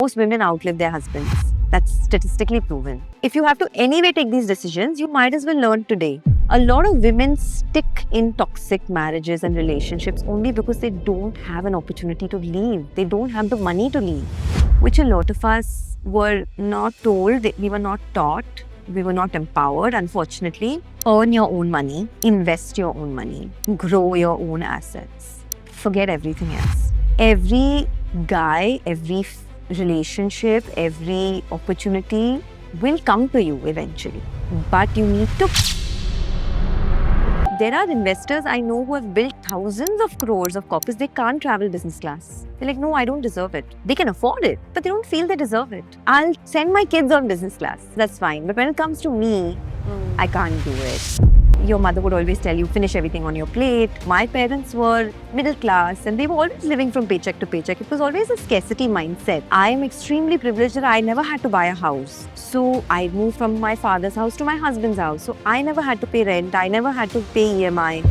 Most women outlive their husbands. That's statistically proven. If you have to anyway take these decisions, you might as well learn today. A lot of women stick in toxic marriages and relationships only because they don't have an opportunity to leave. They don't have the money to leave, which a lot of us were not told, we were not taught, we were not empowered, unfortunately. Earn your own money, invest your own money, grow your own assets. Forget everything else. Every guy, every relationship, every opportunity will come to you eventually. But you need to. There are investors I know who have built thousands of crores of corpus. They can't travel business class. They're like, no, I don't deserve it. They can afford it, but they don't feel they deserve it. I'll send my kids on business class. That's fine. But when it comes to me, I can't do it. Your mother would always tell you, finish everything on your plate. My parents were middle class and they were always living from paycheck to paycheck. It was always a scarcity mindset. I am extremely privileged that I never had to buy a house. So I moved from my father's house to my husband's house. So I never had to pay rent. I never had to pay EMI.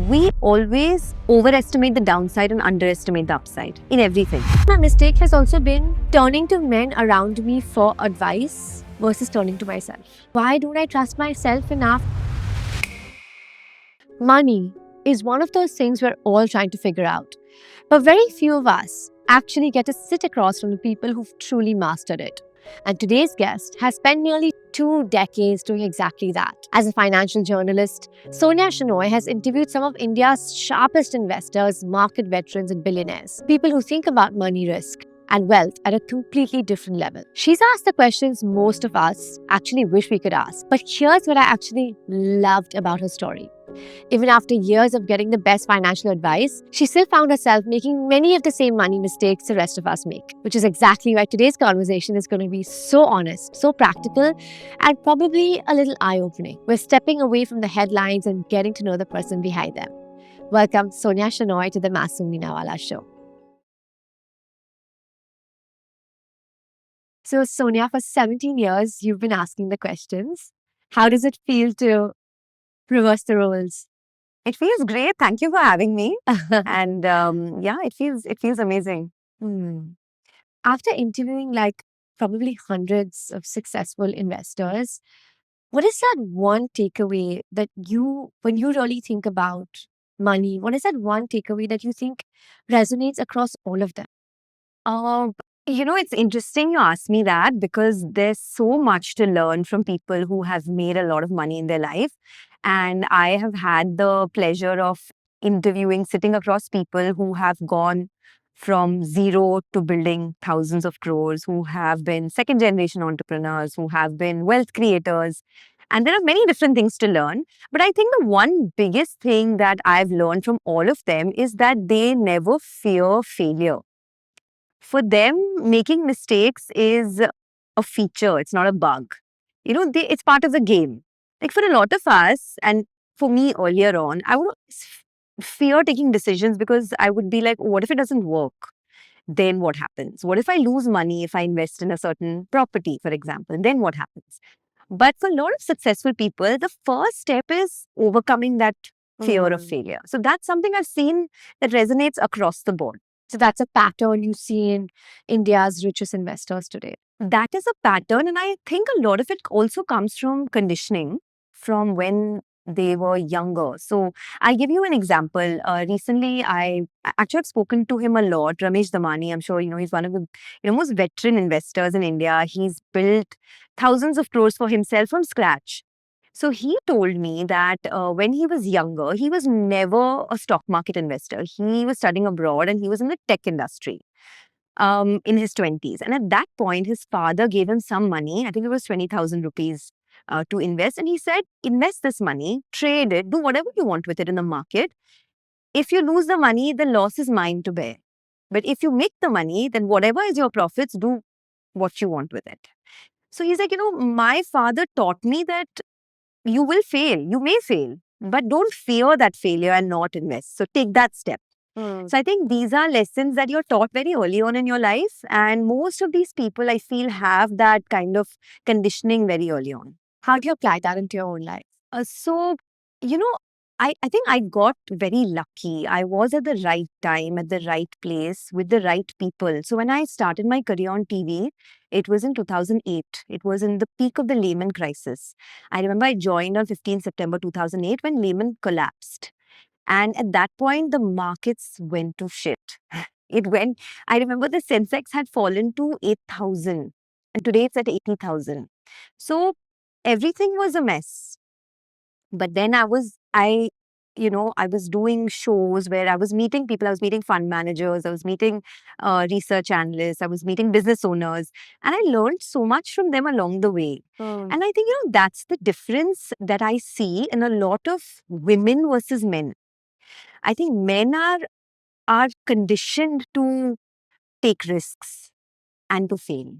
We always overestimate the downside and underestimate the upside in everything. My mistake has also been turning to men around me for advice versus turning to myself. Why don't I trust myself enough? Money is one of those things we're all trying to figure out. But very few of us actually get to sit across from the people who've truly mastered it. And today's guest has spent nearly 2 decades doing exactly that. As a financial journalist, Sonia Shenoy has interviewed some of India's sharpest investors, market veterans, and billionaires, people who think about money risk and wealth at a completely different level. She's asked the questions most of us actually wish we could ask. But here's what I actually loved about her story. Even after years of getting the best financial advice, she still found herself making many of the same money mistakes the rest of us make, which is exactly why today's conversation is going to be so honest, so practical, and probably a little eye-opening. We're stepping away from the headlines and getting to know the person behind them. Welcome Sonia Shenoy to the Masoom Meenawala Show. So Sonia, for 17 years, you've been asking the questions. How does it feel to reverse the roles? It feels great. Thank you for having me. And yeah, it feels amazing. After interviewing probably hundreds of successful investors, what is that one takeaway that when you really think about money, what is that one takeaway that you think resonates across all of them? It's interesting you ask me that because there's so much to learn from people who have made a lot of money in their life. And I have had the pleasure of sitting across people who have gone from zero to building thousands of crores, who have been second generation entrepreneurs, who have been wealth creators. And there are many different things to learn. But I think the one biggest thing that I've learned from all of them is that they never fear failure. For them, making mistakes is a feature, it's not a bug. It's part of the game. Like for a lot of us, and for me earlier on, I would fear taking decisions because I would be like, oh, what if it doesn't work? Then what happens? What if I lose money if I invest in a certain property, for example? Then what happens? But for a lot of successful people, the first step is overcoming that fear of failure. So that's something I've seen that resonates across the board. So that's a pattern you see in India's richest investors today. That is a pattern, and I think a lot of it also comes from conditioning from when they were younger. So I'll give you an example. Recently, I actually have spoken to him a lot, Ramesh Damani. I'm sure he's one of the most veteran investors in India. He's built thousands of crores for himself from scratch. So he told me that when he was younger, he was never a stock market investor. He was studying abroad and he was in the tech industry in his 20s. And at that point, his father gave him some money. I think it was 20,000 rupees to invest. And he said, invest this money, trade it, do whatever you want with it in the market. If you lose the money, the loss is mine to bear. But if you make the money, then whatever is your profits, do what you want with it. So he's like, my father taught me that you will fail, you may fail, but don't fear that failure and not invest. So take that step. So I think these are lessons that you're taught very early on in your life. And most of these people, I feel, have that kind of conditioning very early on. How do you apply that into your own life? So, I think I got very lucky. I was at the right time, at the right place, with the right people. So when I started my career on TV, it was in 2008. It was in the peak of the Lehman crisis. I remember I joined on 15 September 2008 when Lehman collapsed. And at that point, the markets went to shit. It went, I remember the Sensex had fallen to 8,000 and today it's at 80,000. So everything was a mess. But then I was doing shows where I was meeting people. I was meeting fund managers. I was meeting research analysts. I was meeting business owners. And I learned so much from them along the way. And I think, that's the difference that I see in a lot of women versus men. I think men are conditioned to take risks and to fail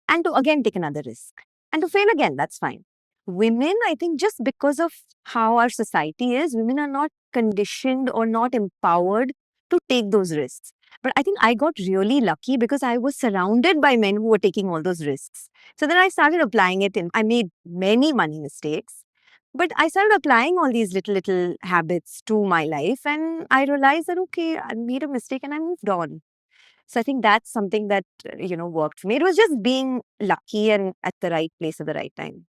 and to again take another risk and to fail again. That's fine. Women, I think, just because of how our society is, women are not conditioned or not empowered to take those risks. But I think I got really lucky because I was surrounded by men who were taking all those risks. So then I started applying it I made many money mistakes. But I started applying all these little habits to my life, and I realized that, okay, I made a mistake and I moved on. So I think that's something that, worked for me. It was just being lucky and at the right place at the right time.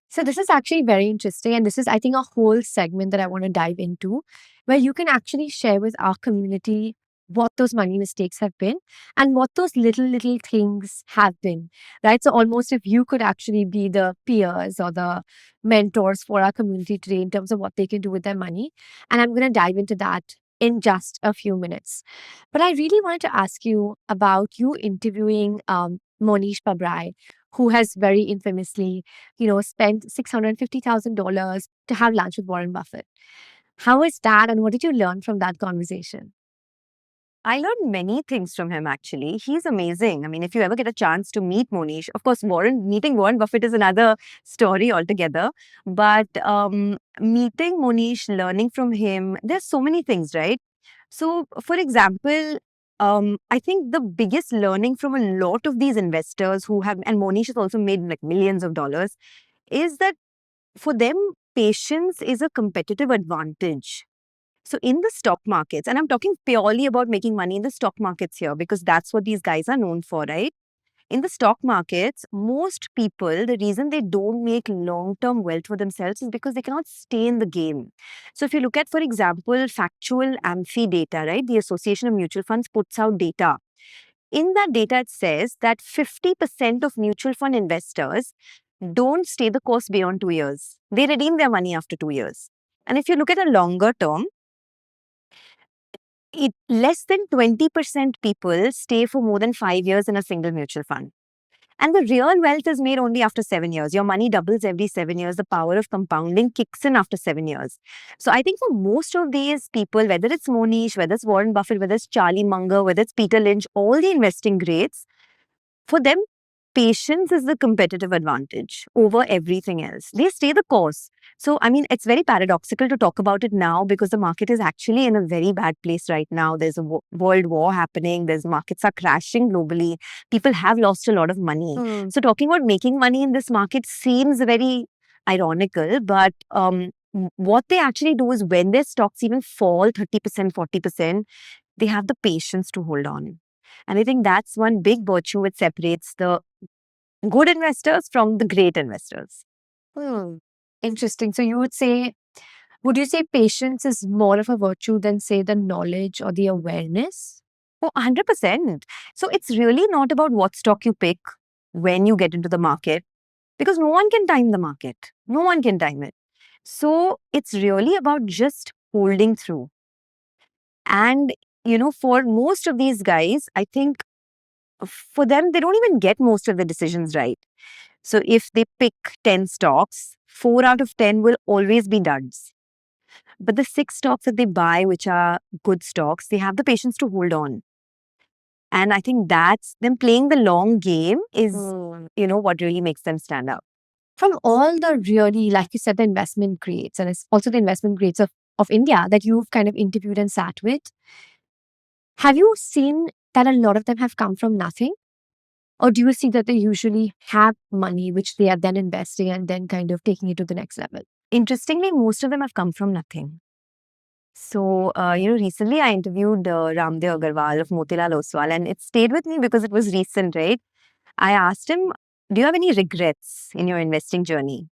So this is actually very interesting. And this is, I think, a whole segment that I want to dive into, where you can actually share with our community what those money mistakes have been and what those little things have been, right? So almost if you could actually be the peers or the mentors for our community today in terms of what they can do with their money. And I'm going to dive into that in just a few minutes. But I really wanted to ask you about you interviewing Monish Pabrai, who has very infamously, spent $650,000 to have lunch with Warren Buffett. How is that, and what did you learn from that conversation? I learned many things from him, actually. He's amazing. I mean, if you ever get a chance to meet Monish, of course, meeting Warren Buffett is another story altogether. But meeting Monish, learning from him, there's so many things, right? So, for example, I think the biggest learning from a lot of these investors who have, and Monish has also made like millions of dollars, is that for them, patience is a competitive advantage. So in the stock markets, and I'm talking purely about making money in the stock markets here because that's what these guys are known for, right? In the stock markets, most people, the reason they don't make long-term wealth for themselves is because they cannot stay in the game. So if you look at, for example, factual AMFI data, right? The Association of Mutual Funds puts out data. In that data, it says that 50% of mutual fund investors don't stay the course beyond 2 years. They redeem their money after 2 years. And if you look at a longer term, less than 20% people stay for more than 5 years in a single mutual fund. And the real wealth is made only after 7 years. Your money doubles every 7 years. The power of compounding kicks in after 7 years. So I think for most of these people, whether it's Monish, whether it's Warren Buffett, whether it's Charlie Munger, whether it's Peter Lynch, all the investing greats, for them, patience is the competitive advantage over everything else. They stay the course. So, I mean, it's very paradoxical to talk about it now because the market is actually in a very bad place right now. There's a world war happening. Markets are crashing globally. People have lost a lot of money. So, talking about making money in this market seems very ironical, but what they actually do is when their stocks even fall 30%, 40%, they have the patience to hold on. And I think that's one big virtue which separates the good investors from the great investors. Interesting. So would you say patience is more of a virtue than, say, the knowledge or the awareness? Oh, 100%. So it's really not about what stock you pick when you get into the market because no one can time the market. No one can time it. So it's really about just holding through. And, for most of these guys, I think for them, they don't even get most of the decisions right. So if they pick 10 stocks, 4 out of 10 will always be duds. But the 6 stocks that they buy, which are good stocks, they have the patience to hold on. And I think that's them playing the long game is, what really makes them stand out. From all the really, like you said, the investment grades, and it's also the investment grades of India that you've kind of interviewed and sat with, have you seen that a lot of them have come from nothing? Or do you see that they usually have money, which they are then investing and then kind of taking it to the next level? Interestingly, most of them have come from nothing. So, recently I interviewed Ramdev Agarwal of Motilal Oswal, and it stayed with me because it was recent, right? I asked him, do you have any regrets in your investing journey?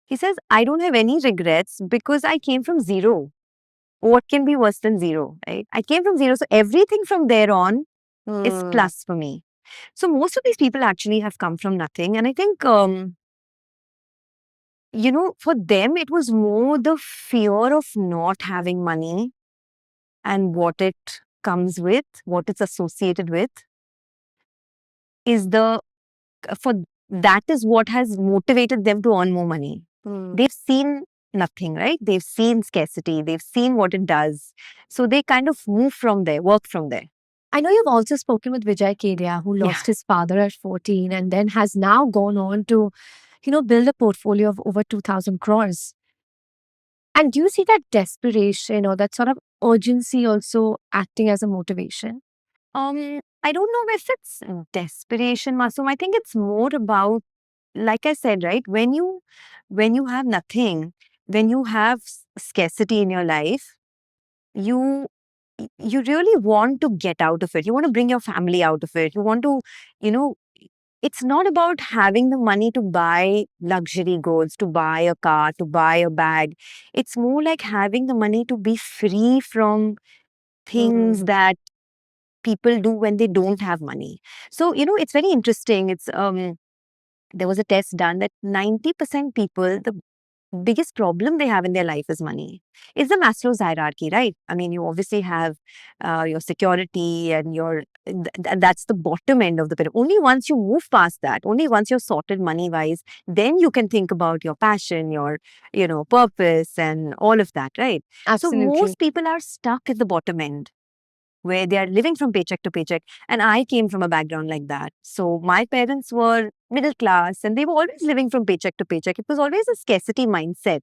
He says, I don't have any regrets because I came from zero. What can be worse than zero, right? I came from zero. So everything from there on is plus for me. So most of these people actually have come from nothing. And I think, for them, it was more the fear of not having money and what it comes with, what it's associated with, is for that is what has motivated them to earn more money. They've seen nothing, right? They've seen scarcity, they've seen what it does. So they kind of move from there, work from there. I know you've also spoken with Vijay Kedia, who lost his father at 14 and then has now gone on to, build a portfolio of over 2,000 crores. And do you see that desperation or that sort of urgency also acting as a motivation? I don't know if it's desperation, Masum. I think it's more about, like I said, right? When you have nothing, when you have scarcity in your life, you really want to get out of it. You want to bring your family out of it. You want to, it's not about having the money to buy luxury goods, to buy a car, to buy a bag. It's more like having the money to be free from things that people do when they don't have money. So, it's very interesting. It's there was a test done that 90% people, the biggest problem they have in their life is money. It's the Maslow's hierarchy, right? I mean, you obviously have your security and that's the bottom end of the pyramid. Only once you move past that, only once you're sorted money-wise, then you can think about your passion, your, purpose and all of that, right? Absolutely. So most people are stuck at the bottom end, where they are living from paycheck to paycheck. And I came from a background like that. So my parents were middle class and they were always living from paycheck to paycheck. It was always a scarcity mindset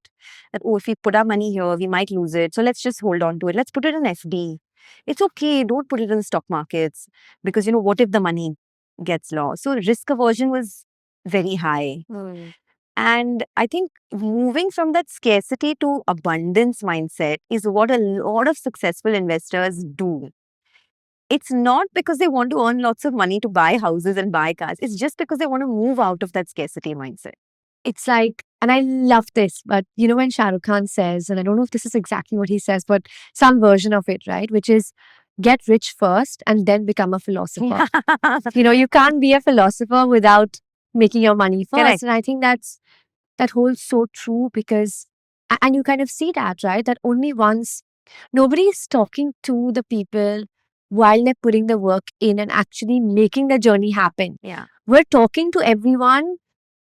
that, oh, if we put our money here, we might lose it. So let's just hold on to it. Let's put it in FD. It's okay. Don't put it in the stock markets because, what if the money gets lost? So risk aversion was very high. And I think moving from that scarcity to abundance mindset is what a lot of successful investors do. It's not because they want to earn lots of money to buy houses and buy cars. It's just because they want to move out of that scarcity mindset. It's like, and I love this, but when Shah Rukh Khan says, and I don't know if this is exactly what he says, but some version of it, right? Which is get rich first and then become a philosopher. You can't be a philosopher without making your money first. Correct. And I think that holds so true because, and you kind of see that, right? That only once nobody is talking to the people while they're putting the work in and actually making the journey happen. Yeah. We're talking to everyone,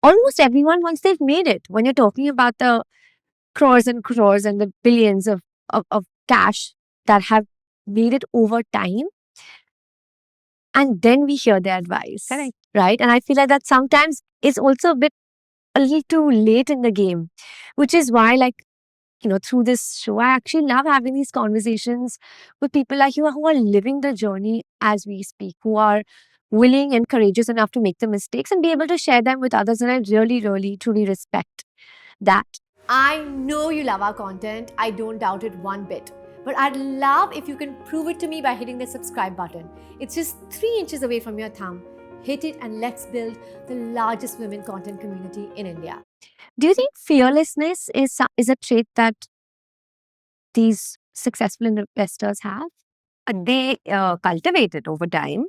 almost everyone, once they've made it. When you're talking about the crores and the billions of cash that have made it over time. And then we hear their advice. Correct. Right? And I feel like that sometimes is also a little too late in the game, which is why, through this show, I actually love having these conversations with people like you who are living the journey as we speak, who are willing and courageous enough to make the mistakes and be able to share them with others. And I really, really, truly respect that. I know you love our content. I don't doubt it one bit. But I'd love if you can prove it to me by hitting the subscribe button. It's just 3 inches away from your thumb. Hit it and let's build the largest women content community in India. Do you think fearlessness is a trait that these successful investors have? They cultivate it over time.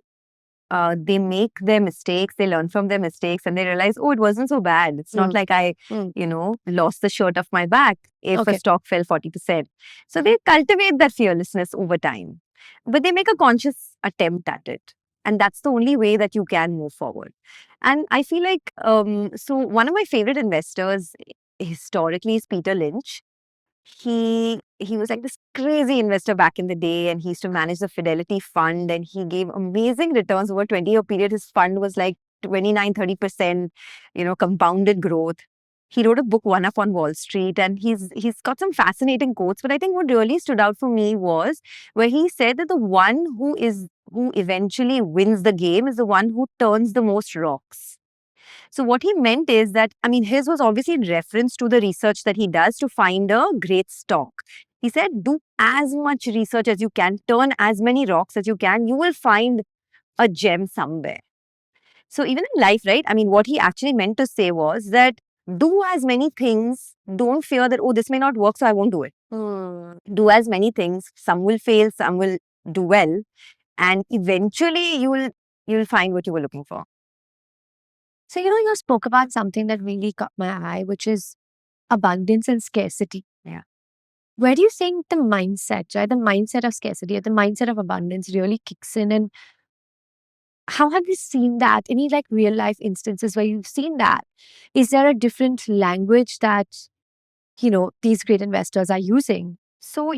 They make their mistakes, they learn from their mistakes, and they realize, oh, it wasn't so bad. It's not like I, lost the shirt off my back if a stock fell 40%. So they cultivate that fearlessness over time. But they make a conscious attempt at it. And that's the only way that you can move forward. And I feel like, so one of my favorite investors historically is Peter Lynch. He was like this crazy investor back in the day, and he used to manage the Fidelity Fund, and he gave amazing returns over a 20-year period. His fund was like 29-30%, compounded growth. He wrote a book, One Up on Wall Street, and he's got some fascinating quotes. But I think what really stood out for me was where he said that the one who eventually wins the game is the one who turns the most rocks. So what he meant is that, I mean, his was obviously in reference to the research that he does to find a great stock. He said, do as much research as you can, turn as many rocks as you can, you will find a gem somewhere. So even in life, right? I mean, what he actually meant to say was that do as many things, don't fear that, oh, this may not work, so I won't do it. Do as many things, some will fail, some will do well, and eventually you'll find what you were looking for. So, you spoke about something that really caught my eye, which is abundance and scarcity. Yeah. Where do you think the mindset, right? The mindset of scarcity or the mindset of abundance really kicks in? And how have you seen that? Any like real life instances where you've seen that? Is there a different language that, these great investors are using? So,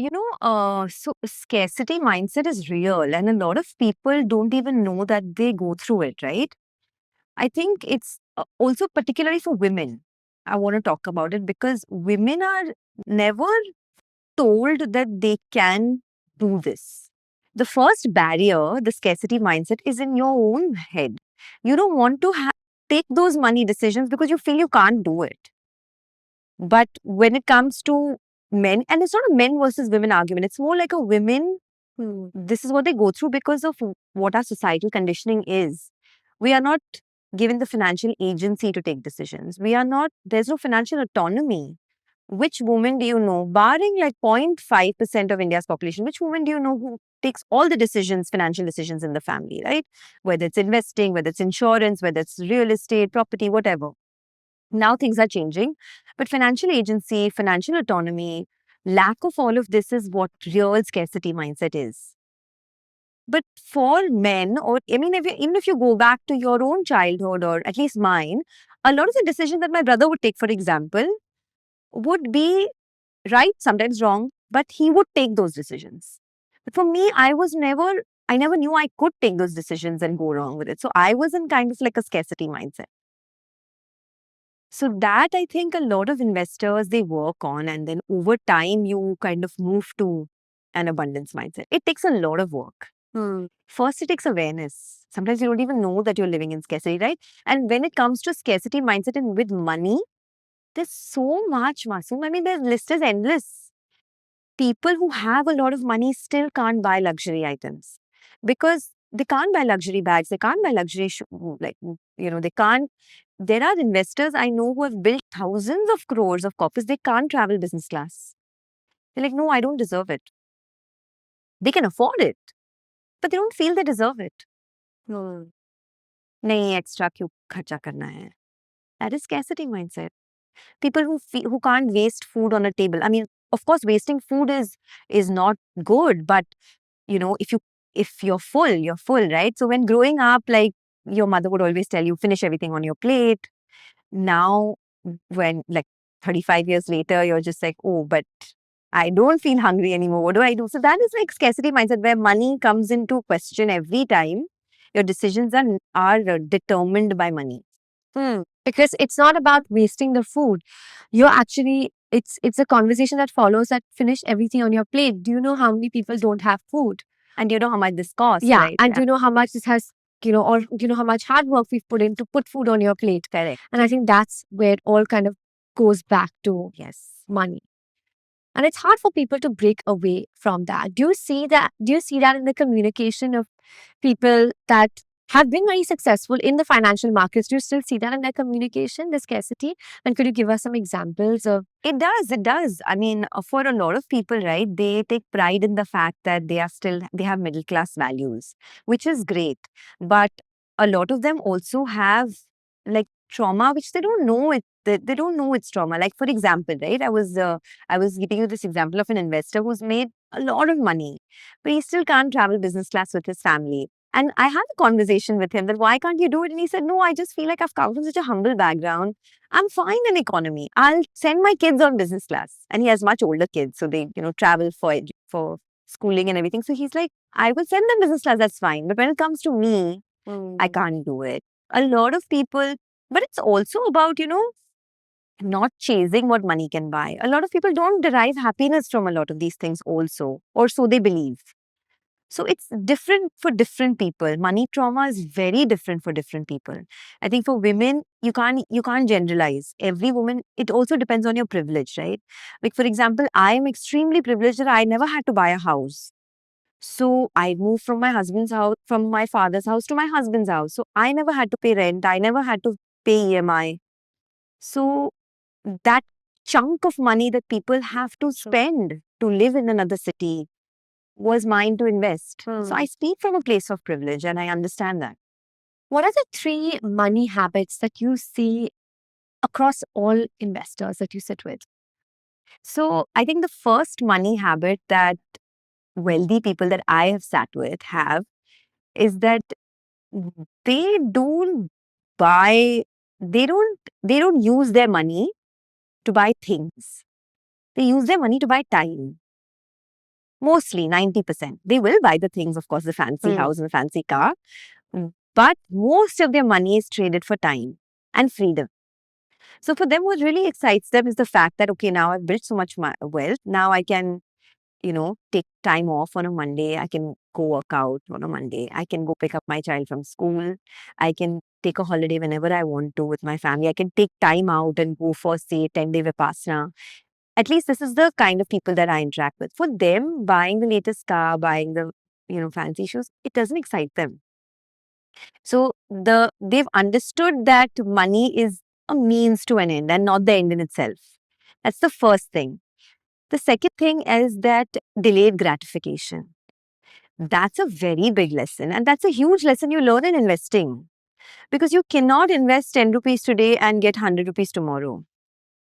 so scarcity mindset is real, and a lot of people don't even know that they go through it, right? I think it's also particularly for women. I want to talk about it because women are never told that they can do this. The first barrier, the scarcity mindset, is in your own head. You don't want to take those money decisions because you feel you can't do it. But when it comes to men, and it's not a men versus women argument, it's more like a women, this is what they go through because of what our societal conditioning is. We are not given the financial agency to take decisions. There's no financial autonomy. Which woman do you know, barring like 0.5% of India's population, which woman do you know who takes all the decisions, financial decisions in the family, right? Whether it's investing, whether it's insurance, whether it's real estate, property, whatever. Now things are changing, but financial agency, financial autonomy, lack of all of this is what real scarcity mindset is. But for men, or I mean, even if you go back to your own childhood, or at least mine, a lot of the decisions that my brother would take, for example, would be right, sometimes wrong, but he would take those decisions. But for me, I never knew I could take those decisions and go wrong with it. So I was in kind of like a scarcity mindset. So that I think a lot of investors they work on, and then over time you kind of move to an abundance mindset. It takes a lot of work. First, it takes awareness. Sometimes you don't even know that you're living in scarcity, right? And when it comes to scarcity mindset and with money, there's so much, Masoom. I mean, the list is endless. People who have a lot of money still can't buy luxury items because they can't buy luxury bags, they can't buy luxury they can't. There are investors I know who have built thousands of crores of coffers. They can't travel business class. They're like, no, I don't deserve it. They can afford it, but they don't feel they deserve it. नहीं extra क्यों खर्चा करना है? That is scarcity mindset. People who can't waste food on a table. I mean, of course, wasting food is not good, but if you're full, you're full, right? So when growing up, like your mother would always tell you, finish everything on your plate. Now, when like 35 years later, you're just like, oh, but I don't feel hungry anymore. What do I do? So that is like scarcity mindset where money comes into question every time. Your decisions are determined by money. Because it's not about wasting the food. You're actually it's a conversation that follows that finish everything on your plate. Do you know how many people don't have food? And you know how much this costs, Yeah, right? and do you know how much this has, or you know how much hard work we've put in to put food on your plate? Correct. And I think that's where it all kind of goes back to Yes. money. And it's hard for people to break away from that. Do you see that? Do you see that in the communication of people that have been very successful in the financial markets? Do you still see that in their communication, the scarcity? And could you give us some examples of? It does. I mean, for a lot of people, right, they take pride in the fact that they have middle class values, which is great. But a lot of them also have like trauma, which they don't know it. They don't know it's trauma. Like, for example, right, I was giving you this example of an investor who's made a lot of money, but he still can't travel business class with his family. And I had a conversation with him that why can't you do it? And he said, no, I just feel like I've come from such a humble background. I'm fine in economy. I'll send my kids on business class. And he has much older kids, so they, travel for schooling and everything. So he's like, I will send them business class, that's fine. But when it comes to me, I can't do it. A lot of people, but it's also about, not chasing what money can buy. A lot of people don't derive happiness from a lot of these things also, or so they believe. So it's different for different people. Money trauma is very different for different people. I think for women, you can't generalize. Every woman, it also depends on your privilege, right? Like for example, I am extremely privileged that I never had to buy a house. So I moved from my husband's house, from my father's house to my husband's house. So I never had to pay rent. I never had to pay EMI. So that chunk of money that people have to spend to live in another city was mine to invest. So I speak from a place of privilege and I understand that. What are the 3 money habits that you see across all investors that you sit with? So I think the first money habit that wealthy people that I have sat with have is that they don't buy, they don't use their money to buy things. They use their money to buy time. Mostly 90%. They will buy the things, of course, the fancy house and the fancy car. But most of their money is traded for time and freedom. So for them, what really excites them is the fact that, okay, now I've built so much wealth. Now I can, take time off on a Monday. I can go work out on a Monday. I can go pick up my child from school. I can take a holiday whenever I want to with my family. I can take time out and go for, say, 10-day Vipassana. At least this is the kind of people that I interact with. For them, buying the latest car, buying the, fancy shoes, it doesn't excite them. So they've understood that money is a means to an end and not the end in itself. That's the first thing. The second thing is that delayed gratification. That's a very big lesson, and that's a huge lesson you learn in investing, because you cannot invest 10 rupees today and get 100 rupees tomorrow.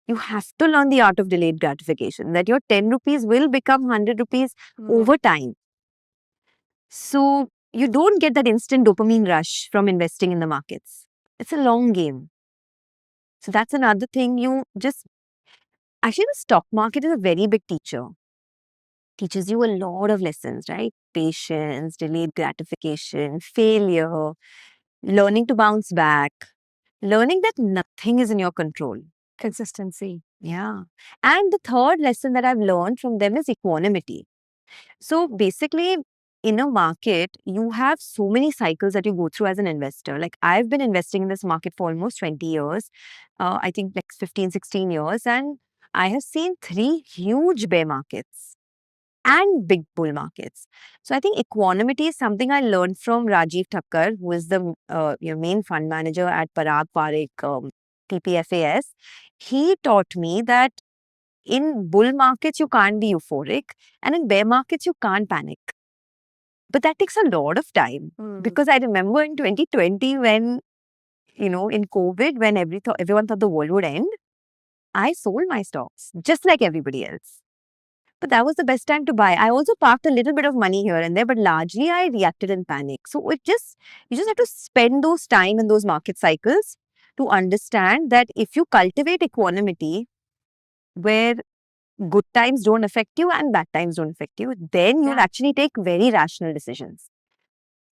You have to learn the art of delayed gratification, that your 10 rupees will become 100 rupees over time. So you don't get that instant dopamine rush from investing in the markets. It's a long game. So that's another thing actually, the stock market is a very big teacher. Teaches you a lot of lessons, right? Patience, delayed gratification, failure, learning to bounce back, learning that nothing is in your control. Consistency. Yeah. And the third lesson that I've learned from them is equanimity. So basically, in a market, you have so many cycles that you go through as an investor. Like I've been investing in this market for almost 20 years, I think like 15, 16 years, and I have seen 3 huge bear markets and big bull markets. So I think equanimity is something I learned from Rajiv Thakkar, who is the main fund manager at Parag Parikh PPFAS. He taught me that in bull markets, you can't be euphoric, and in bear markets, you can't panic. But that takes a lot of time, because I remember in 2020 when, in COVID, when everyone thought the world would end, I sold my stocks just like everybody else. But that was the best time to buy. I also parked a little bit of money here and there, but largely I reacted in panic. So you just have to spend those time in those market cycles to understand that if you cultivate equanimity, where good times don't affect you and bad times don't affect you, then you'll actually take very rational decisions.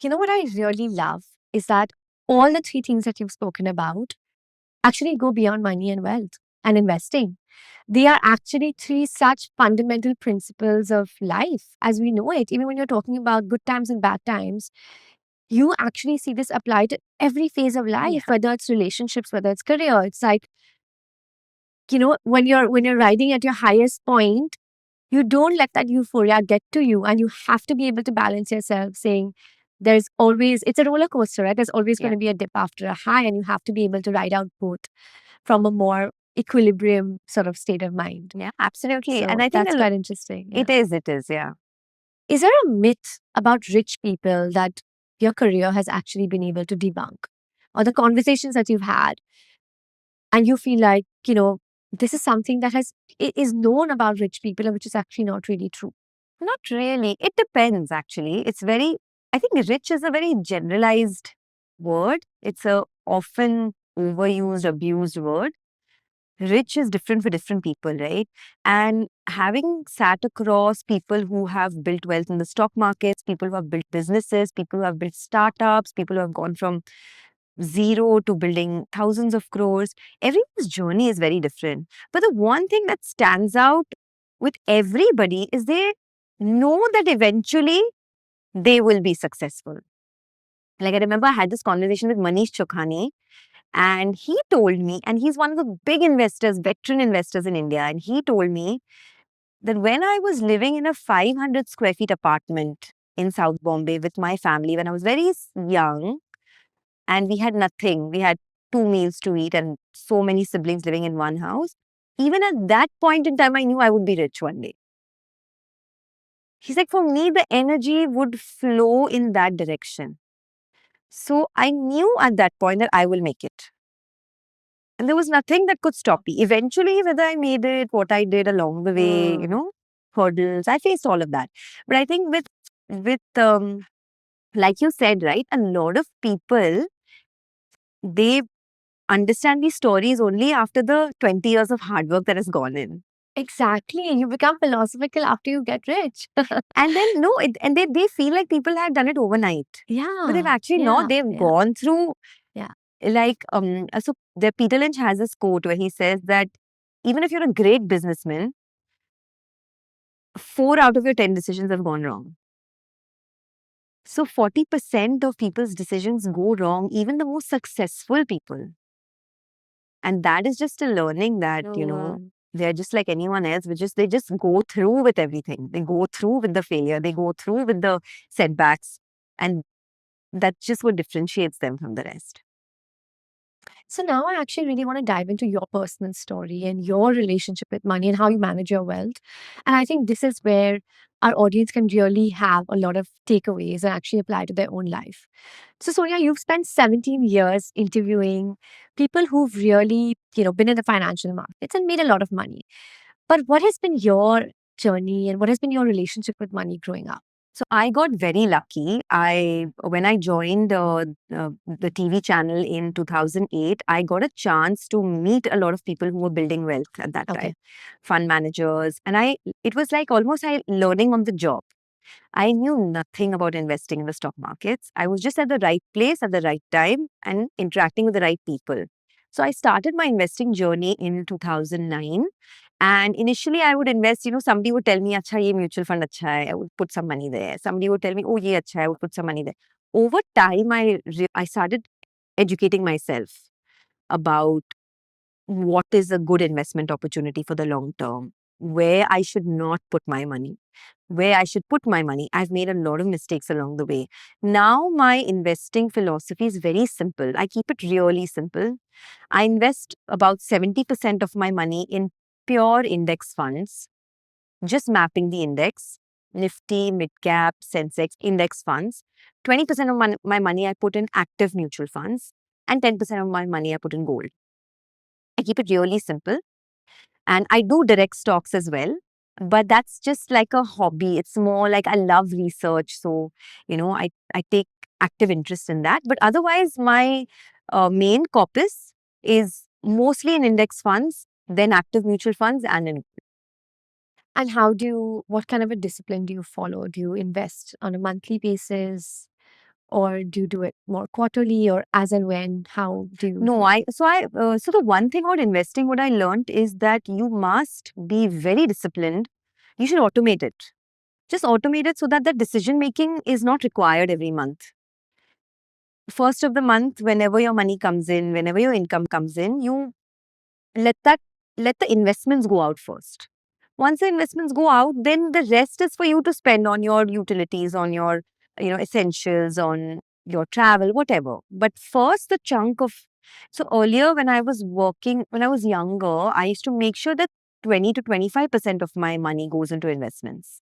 You know what I really love is that all the 3 things that you've spoken about actually go beyond money and wealth and investing. They are actually 3 such fundamental principles of life as we know it. Even when you're talking about good times and bad times, you actually see this applied to every phase of life, whether it's relationships, whether it's career. It's like, when you're riding at your highest point, you don't let that euphoria get to you, and you have to be able to balance yourself, saying it's a roller coaster, right? There's always going to be a dip after a high, and you have to be able to ride out both from a more equilibrium sort of state of mind. Yeah, absolutely. So and I think that's quite interesting. it is, yeah. Is there a myth about rich people that your career has actually been able to debunk, or the conversations that you've had, and you feel like, this is something that is known about rich people, which is actually not really true? Not really. It depends, actually. I think rich is a very generalized word. It's a often overused, abused word. Rich is different for different people, right? And having sat across people who have built wealth in the stock markets, people who have built businesses, people who have built startups, people who have gone from zero to building thousands of crores, everyone's journey is very different. But the one thing that stands out with everybody is they know that eventually they will be successful. Like I remember I had this conversation with Manish Chokhani, and he told me, and he's one of the big investors, veteran investors in India, and he told me that when I was living in a 500 square feet apartment in South Bombay with my family when I was very young, and we had nothing, we had 2 meals to eat and so many siblings living in one house. Even at that point in time, I knew I would be rich one day. He's like, for me, the energy would flow in that direction. So I knew at that point that I will make it. And there was nothing that could stop me. Eventually, whether I made it, what I did along the way, hurdles, I faced all of that. But I think with like you said, right, a lot of people, they understand these stories only after the 20 years of hard work that has gone in. Exactly. You become philosophical after you get rich. And then no, and they feel like people have done it overnight. Yeah. But they've actually not. They've gone through like so Peter Lynch has this quote where he says that even if you're a great businessman, 4 out of your 10 decisions have gone wrong. So 40% of people's decisions go wrong, even the most successful people. And that is just a learning that, they're just like anyone else, they just go through with everything. They go through with the failure, they go through with the setbacks. And that's just what differentiates them from the rest. So now I actually really want to dive into your personal story and your relationship with money and how you manage your wealth. And I think this is where our audience can really have a lot of takeaways and actually apply to their own life. So Sonia, you've spent 17 years interviewing people who've really, been in the financial markets and made a lot of money. But what has been your journey and what has been your relationship with money growing up? So I got very lucky. When I joined the TV channel in 2008, I got a chance to meet a lot of people who were building wealth at that time, fund managers, and it was like almost learning on the job. I knew nothing about investing in the stock markets. I was just at the right place at the right time and interacting with the right people. So I started my investing journey in 2009. And initially, I would invest, somebody would tell me, Acha, ye mutual fund acha hai. I would put some money there. Somebody would tell me, oh, ye acha hai. I would put some money there. Over time, I started educating myself about what is a good investment opportunity for the long term, where I should not put my money, where I should put my money. I've made a lot of mistakes along the way. Now, my investing philosophy is very simple. I keep it really simple. I invest about 70% of my money in pure index funds, just mapping the index, Nifty, Midcap, Sensex, index funds. 20% of my money I put in active mutual funds, and 10% of my money I put in gold. I keep it really simple. And I do direct stocks as well, but that's just like a hobby. It's more like I love research. So, I take active interest in that. But otherwise, my main corpus is mostly in index funds, then active mutual funds, and in. And what kind of a discipline do you follow? Do you invest on a monthly basis? Or do you do it more quarterly or as and when? How do you? No, so the one thing about investing, what I learned is that you must be very disciplined. You should automate it. Just automate it so that the decision making is not required every month. First of the month, whenever your money comes in, whenever your income comes in, you let the investments go out first. Once the investments go out, then the rest is for you to spend on your utilities, on your essentials, on your travel, whatever. But first, the chunk of so earlier when I was younger, I used to make sure that 20 to 25% of my money goes into investments.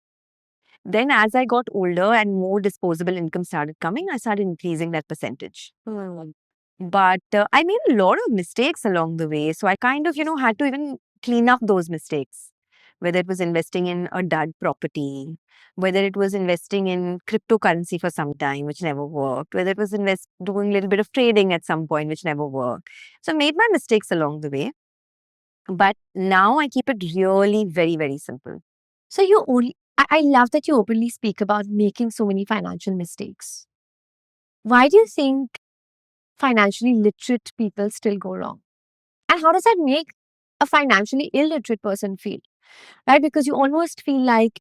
Then as I got older and more disposable income started coming, I started increasing that percentage. But I made a lot of mistakes along the way. So I kind of, had to even clean up those mistakes. Whether it was investing in a dud property, whether it was investing in cryptocurrency for some time, which never worked, whether it was doing a little bit of trading at some point, which never worked. So I made my mistakes along the way. But now I keep it really very, very simple. So I love that you openly speak about making so many financial mistakes. Why do you think financially literate people still go wrong? And how does that make a financially illiterate person feel? Right? Because you almost feel like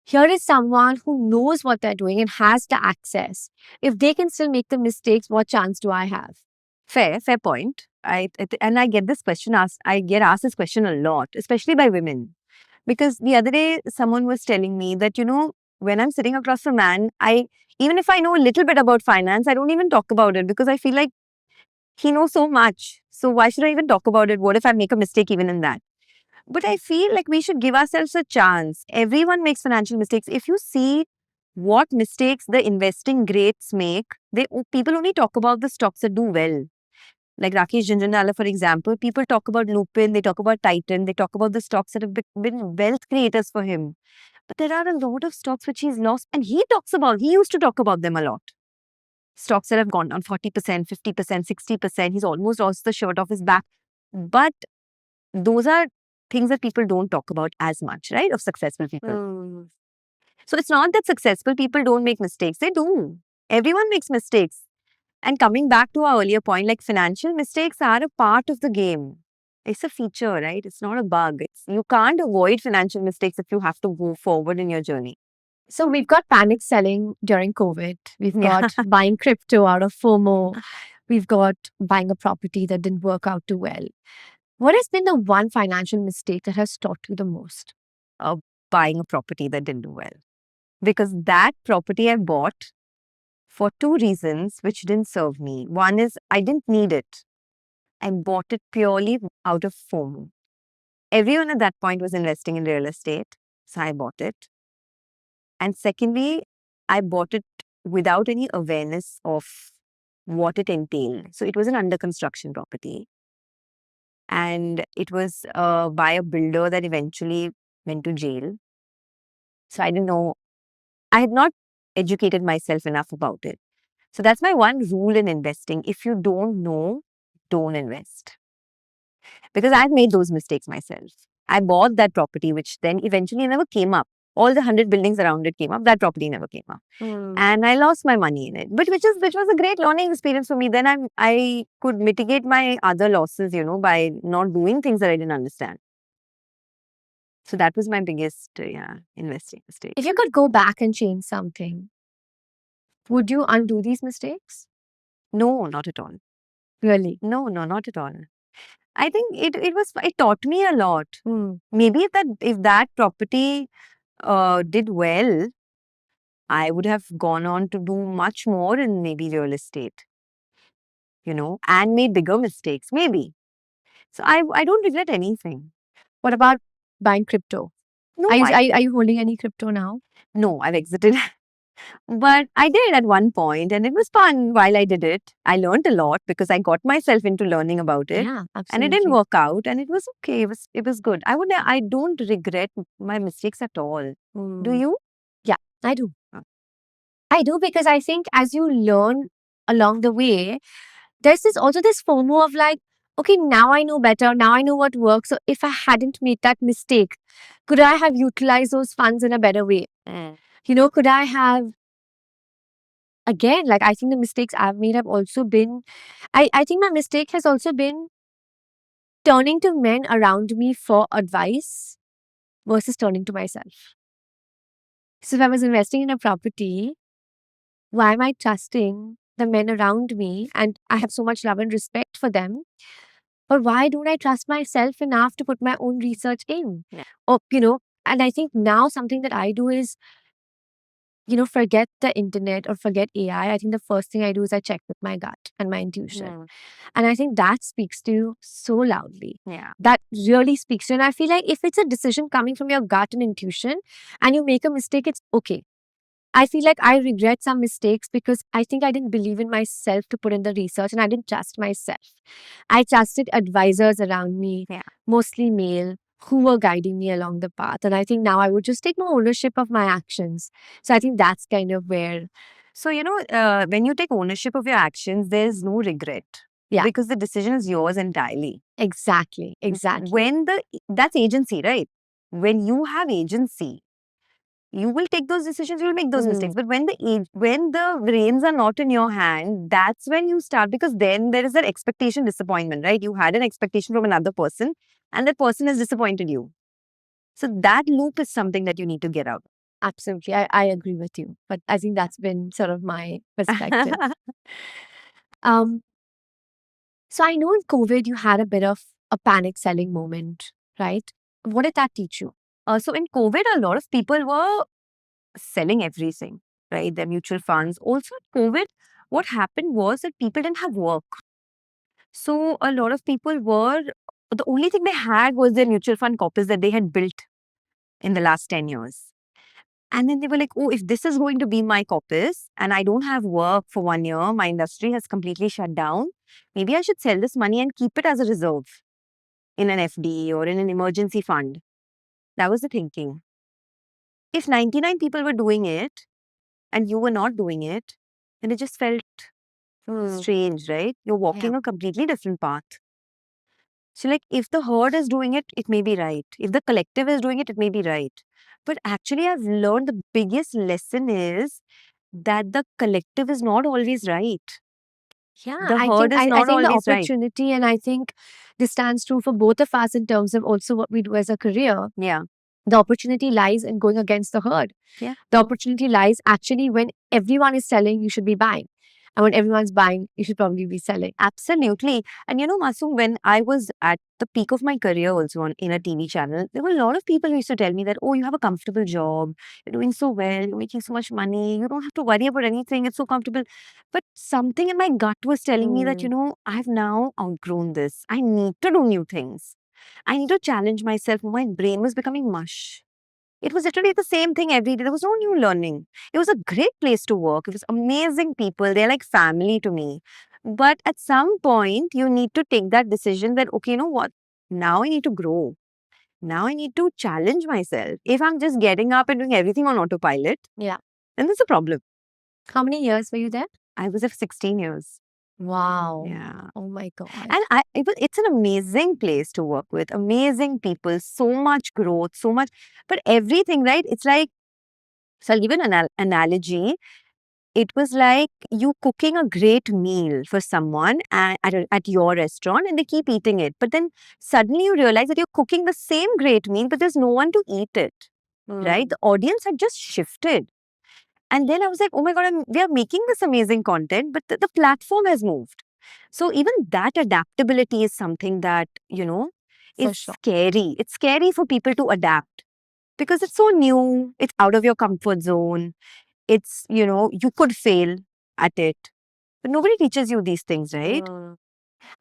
Here is someone who knows what they're doing and has the access. If they can still make the mistakes, what chance do I have? Fair point. And I get this question asked. I get asked this question a lot, especially by women, because the other day someone was telling me that when I'm sitting across from a man, I even if I know a little bit about finance, I don't even talk about it because I feel like he knows so much. So why should I even talk about it? What if I make a mistake even in that? But I feel like we should give ourselves a chance. Everyone makes financial mistakes. If you see what mistakes the investing greats make, people only talk about the stocks that do well. Like Rakesh Jhunjhunwala, for example, people talk about Lupin, they talk about Titan, they talk about the stocks that have been wealth creators for him. But there are a lot of stocks which he's lost, and he used to talk about them a lot. Stocks that have gone down 40%, 50%, 60%. He's almost lost the shirt off his back. But those are things that people don't talk about as much, right? Of successful people. So it's not that successful people don't make mistakes. They do. Everyone makes mistakes. And coming back to our earlier point, like financial mistakes are a part of the game. It's a feature, right? It's not a bug. You can't avoid financial mistakes if you have to move forward in your journey. So we've got panic selling during COVID. We've Yeah. got buying crypto out of FOMO. We've got buying a property that didn't work out too well. What has been the one financial mistake that has taught you the most? Buying a property that didn't do well. Because that property I bought for two reasons which didn't serve me. One is I didn't need it. I bought it purely out of FOMO. Everyone at that point was investing in real estate, so I bought it. And secondly, I bought it without any awareness of what it entailed. So it was an under construction property. And it was by a builder that eventually went to jail. So I didn't know. I had not educated myself enough about it. So that's my one rule in investing. If you don't know, don't invest. Because I've made those mistakes myself. I bought that property, which then eventually never came up. All the 100 buildings around it came up. That property never came up. And I lost my money in it. But which was a great learning experience for me. Then I could mitigate my other losses, by not doing things that I didn't understand. So that was my biggest investing mistake. If you could go back and change something, would you undo these mistakes? No, not at all. Really? No, not at all. I think it taught me a lot. Maybe if that property did well, I would have gone on to do much more in maybe real estate, and made bigger mistakes, maybe. So I don't regret anything. What about buying crypto? No, Are you holding any crypto now? No, I've exited. But I did at one point, and it was fun while I did it. I learned a lot because I got myself into learning about it. Yeah, absolutely. And it didn't work out, and it was okay. It was good. I don't regret my mistakes at all. Do you? Yeah, I do. I do, because I think as you learn along the way, there's also this FOMO of like, okay, now I know better. Now I know what works. So if I hadn't made that mistake, could I have utilized those funds in a better way? Could I have, again, like I think the mistakes I've made have also been, I think my mistake has also been turning to men around me for advice versus turning to myself. So if I was investing in a property, why am I trusting the men around me? And I have so much love and respect for them. But why don't I trust myself enough to put my own research in? Yeah. Or, and I think now something that I do is, forget the internet or forget AI. I think the first thing I do is I check with my gut and my intuition. And I think that speaks to you so loudly. Yeah. That really speaks to you. And I feel like if it's a decision coming from your gut and intuition and you make a mistake, it's okay. I feel like I regret some mistakes because I think I didn't believe in myself to put in the research, and I didn't trust myself. I trusted advisors around me, mostly male, who were guiding me along the path. And I think now I would just take more ownership of my actions. So I think that's kind of where. So, when you take ownership of your actions, there's no regret. Yeah. Because the decision is yours entirely. Exactly. That's agency, right? When you have agency, you will take those decisions, you will make those mistakes. But when the reins are not in your hand, that's when you start, because then there is that expectation disappointment, right? You had an expectation from another person and that person has disappointed you. So that loop is something that you need to get out. Absolutely. I agree with you. But I think that's been sort of my perspective. Um, so I know in COVID you had a bit of a panic selling moment, right? What did that teach you? So in COVID, a lot of people were selling everything, right? Their mutual funds. Also, in COVID, what happened was that people didn't have work. So a lot of people were, the only thing they had was their mutual fund copies that they had built in the last 10 years. And then they were like, oh, if this is going to be my corpus and I don't have work for 1 year, my industry has completely shut down, maybe I should sell this money and keep it as a reserve in an FD or in an emergency fund. That was the thinking. If 99 people were doing it and you were not doing it, then it just felt strange, right? You're walking a completely different path. So, like, if the herd is doing it, it may be right. If the collective is doing it, it may be right. But actually, I've learned the biggest lesson is that the collective is not always right. Yeah, The I herd think is I not think the always right. opportunity, and I think this stands true for both of us in terms of also what we do as a career. Yeah. The opportunity lies in going against the herd. Yeah. The opportunity lies actually when everyone is selling, you should be buying. And when everyone's buying, you should probably be selling. Absolutely. And you know, Masoom, when I was at the peak of my career also in a TV channel, there were a lot of people who used to tell me that, oh, you have a comfortable job, you're doing so well, you're making so much money, you don't have to worry about anything, it's so comfortable. But something in my gut was telling me that, you know, I've now outgrown this. I need to do new things. I need to challenge myself. My brain was becoming mush. It was literally the same thing every day. There was no new learning. It was a great place to work. It was amazing people. They're like family to me. But at some point, you need to take that decision that, okay, you know what? Now I need to grow. Now I need to challenge myself. If I'm just getting up and doing everything on autopilot, Yeah. then there's a problem. How many years were you there? I was there for 16 years. Wow. Yeah. Oh my God. And it's an amazing place to work with, amazing people, so much growth, so much, but everything, right? It's like, so I'll give you an analogy. It was like you cooking a great meal for someone at your restaurant and they keep eating it. But then suddenly you realize that you're cooking the same great meal, but there's no one to eat it, right? The audience had just shifted. And then I was like, oh my God, we are making this amazing content, but the platform has moved. So even that adaptability is something that, you know, For is sure. scary. It's scary for people to adapt because it's so new, it's out of your comfort zone. It's, you know, you could fail at it. But nobody teaches you these things, right?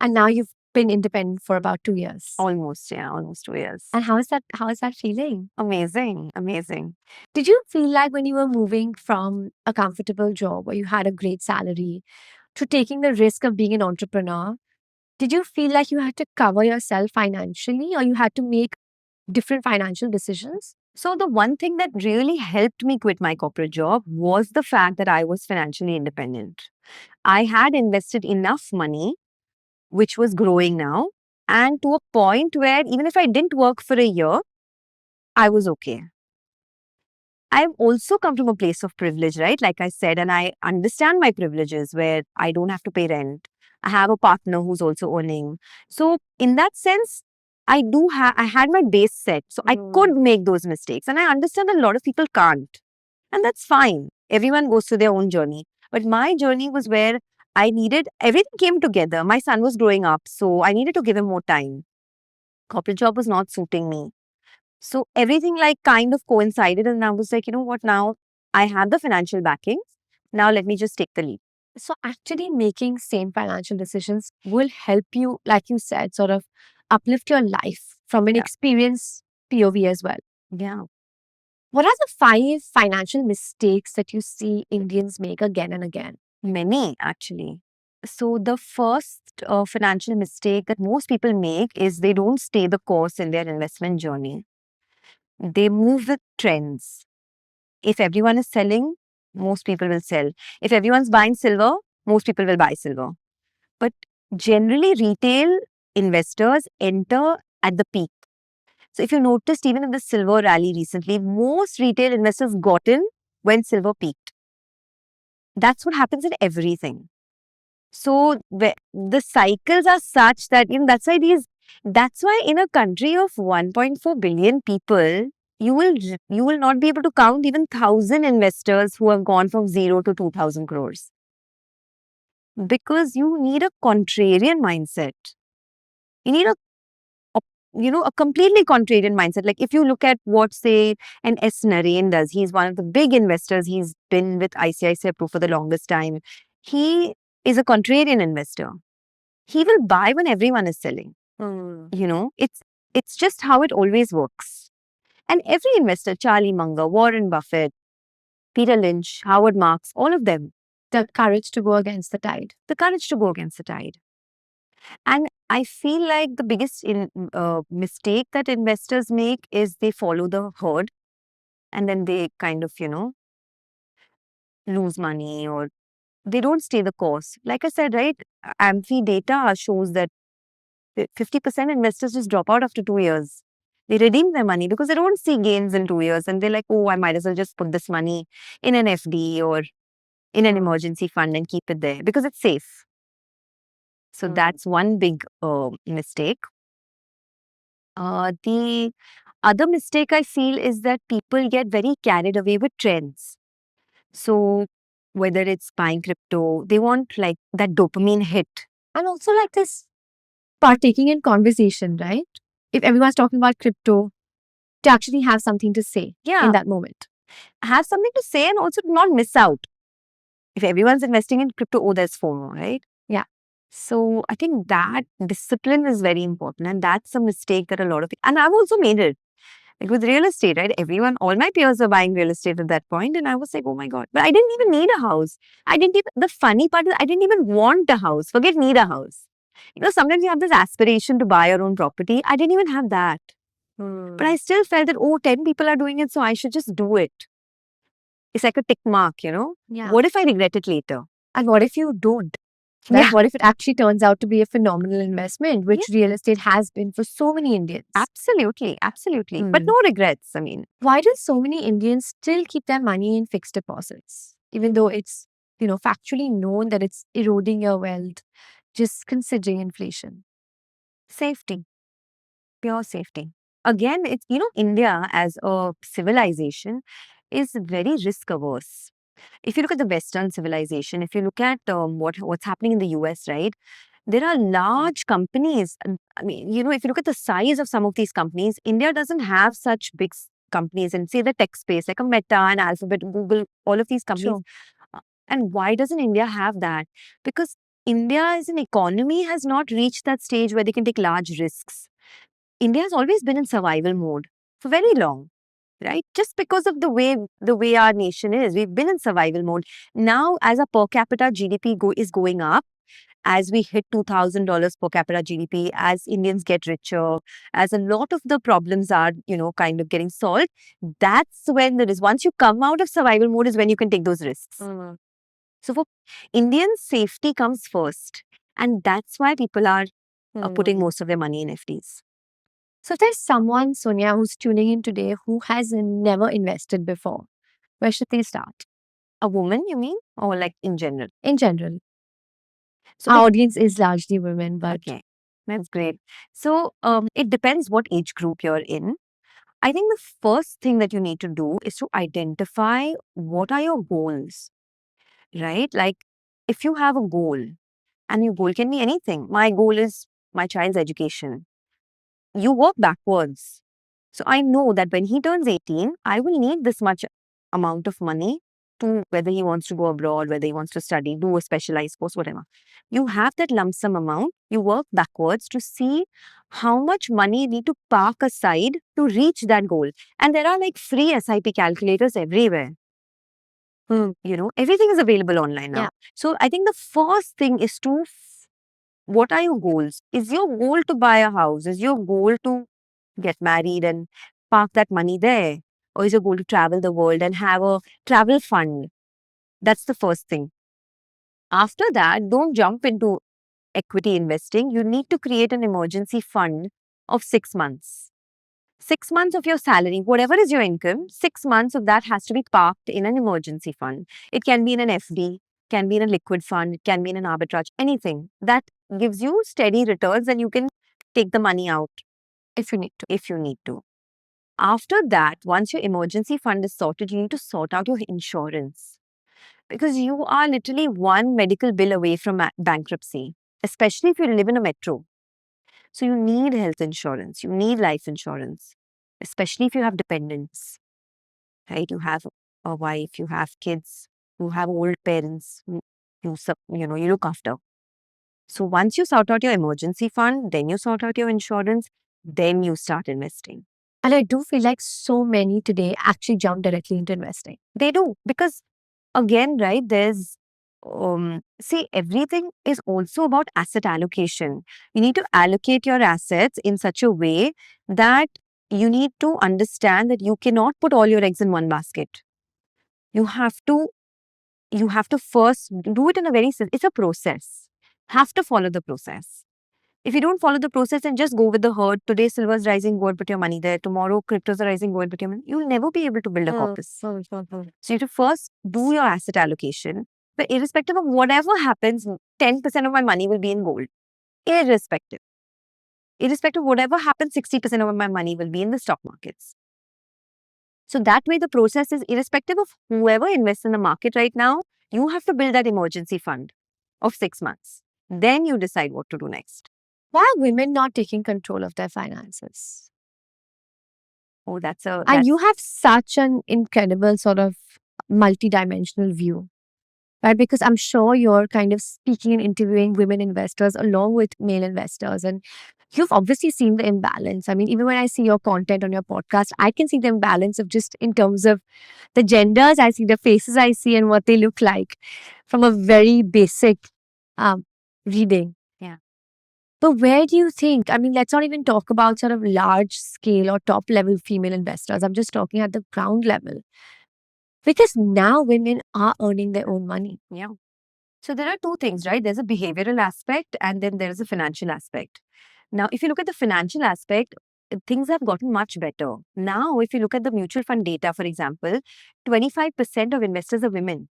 And now you've been independent for about 2 years. Almost 2 years. And how is that feeling? Amazing, amazing. Did you feel like when you were moving from a comfortable job where you had a great salary to taking the risk of being an entrepreneur, did you feel like you had to cover yourself financially or you had to make different financial decisions? So the one thing that really helped me quit my corporate job was the fact that I was financially independent. I had invested enough money, which was growing now, and to a point where even if I didn't work for a year, I was okay. I've also come from a place of privilege, right? Like I said, and I understand my privileges where I don't have to pay rent. I have a partner who's also earning. So in that sense, I had my base set. So I could make those mistakes. And I understand that a lot of people can't. And that's fine. Everyone goes through their own journey. But my journey was where everything came together. My son was growing up, so I needed to give him more time. Corporate job was not suiting me. So everything like kind of coincided, and I was like, you know what, now I have the financial backing. Now let me just take the leap. So actually making same financial decisions will help you, like you said, sort of uplift your life from an Yeah. experience POV as well. Yeah. What are the 5 financial mistakes that you see Indians make again and again? Many actually. So the first financial mistake that most people make is they don't stay the course in their investment journey. They move with trends. If everyone is selling, most people will sell. If everyone's buying silver, most people will buy silver. But generally, retail investors enter at the peak. So if you noticed, even in the silver rally recently, most retail investors got in when silver peaked. That's what happens in everything. So the cycles are such that, you know, that's why in a country of 1.4 billion people, you will not be able to count even 1,000 investors who have gone from 0 to 2,000 crores. Because you need a contrarian mindset. You need a completely contrarian mindset. Like if you look at what, say, an S. Narain does, he's one of the big investors. He's been with ICICI Pro for the longest time. He is a contrarian investor. He will buy when everyone is selling. It's just how it always works. And every investor, Charlie Munger, Warren Buffett, Peter Lynch, Howard Marks, all of them, The courage to go against the tide. the courage to go against the tide. And I feel like the biggest mistake that investors make is they follow the herd and then they kind of, lose money or they don't stay the course. Like I said, right, Amphi data shows that 50% investors just drop out after 2 years. They redeem their money because they don't see gains in 2 years and they're like, oh, I might as well just put this money in an FD or in an emergency fund and keep it there because it's safe. So that's one big mistake. The other mistake I feel is that people get very carried away with trends. So whether it's buying crypto, they want like that dopamine hit. And also like this partaking in conversation, right? If everyone's talking about crypto, to actually have something to say Yeah, in that moment. have something to say and also not miss out. If everyone's investing in crypto, oh, there's FOMO, right? Yeah. So I think that discipline is very important, and that's a mistake that a lot of people, and I've also made it. Like with real estate, right? All my peers were buying real estate at that point, and I was like, oh my God. But I didn't even need a house. The funny part is, I didn't even want a house. Forget need a house. Sometimes you have this aspiration to buy your own property. I didn't even have that. But I still felt that, 10 people are doing it, so I should just do it. It's like a tick mark, Yeah. What if I regret it later? And what if you don't? Yeah. What if it actually turns out to be a phenomenal investment, which real estate has been for so many Indians? Absolutely. But no regrets. I mean, why do so many Indians still keep their money in fixed deposits, even though it's, factually known that it's eroding your wealth, just considering inflation? safety, pure safety. Again, it's, India as a civilization is very risk averse. If you look at the Western civilization, if you look at what's happening in the US, right? There are large companies. I mean, if you look at the size of some of these companies, India doesn't have such big companies and say the tech space like a Meta and Alphabet, Google, all of these companies. Sure. And why doesn't India have that? Because India as an economy has not reached that stage where they can take large risks. India has always been in survival mode for very long, right? Just because of the way our nation is, we've been in survival mode. Now, as a per capita GDP is going up, as we hit $2,000 per capita GDP, as Indians get richer, as a lot of the problems are, kind of getting solved, that's when once you come out of survival mode is when you can take those risks. So for Indians, safety comes first. And that's why people are putting most of their money in FDs. So if there's someone, Sonia, who's tuning in today who has never invested before, where should they start? A woman, you mean? Or like in general? In general. So Our audience is largely women, but okay, that's great. So it depends what age group you're in. I think the first thing that you need to do is to identify what are your goals, right? Like if you have a goal, and your goal can be anything. My goal is my child's education. You work backwards. So I know that when he turns 18, I will need this much amount of money to whether he wants to go abroad, whether he wants to study, do a specialized course, whatever. You have that lump sum amount. You work backwards to see how much money you need to park aside to reach that goal. And there are like free SIP calculators everywhere. Everything is available online now. Yeah. So I think the first thing is what are your goals? Is your goal to buy a house? Is your goal to get married and park that money there? Or is your goal to travel the world and have a travel fund? That's the first thing. After that, don't jump into equity investing. You need to create an emergency fund of 6 months. 6 months of your salary, whatever is your income, 6 months of that has to be parked in an emergency fund. It can be in an FD, can be in a liquid fund, it can be in an arbitrage, anything that gives you steady returns and you can take the money out if you need to. if you need to. After that, once your emergency fund is sorted, you need to sort out your insurance because you are literally one medical bill away from bankruptcy, especially if you live in a metro. So you need health insurance, you need life insurance, especially if you have dependents, right? You have a wife, you have kids, you have old parents, you look after. So once you sort out your emergency fund, then you sort out your insurance, then you start investing. And I do feel like so many today actually jump directly into investing. They do because again, right, there's see, everything is also about asset allocation. You need to allocate your assets in such a way that you need to understand that you cannot put all your eggs in one basket. You have to first do it in a it's a process. Have to follow the process. If you don't follow the process and just go with the herd, today silver is rising, go and put your money there. Tomorrow cryptos are rising, go and put your money. You'll never be able to build a corpus. So you have to first do your asset allocation. But irrespective of whatever happens, 10% of my money will be in gold. Irrespective. Irrespective of whatever happens, 60% of my money will be in the stock markets. So that way the process is irrespective of whoever invests in the market right now, you have to build that emergency fund of 6 months. Then you decide what to do next. Why are women not taking control of their finances? Oh, And you have such an incredible sort of multidimensional view, right? Because I'm sure you're kind of speaking and interviewing women investors along with male investors. And you've obviously seen the imbalance. I mean, even when I see your content on your podcast, I can see the imbalance of just in terms of the genders. I see the faces I see and what they look like from a very basic reading. Yeah. But where do you think, I mean, let's not even talk about sort of large scale or top level female investors. I'm just talking at the ground level. Because now women are earning their own money. Yeah. So there are two things, right? There's a behavioral aspect and then there's a financial aspect. Now, if you look at the financial aspect, things have gotten much better. Now, if you look at the mutual fund data, for example, 25% of investors are women,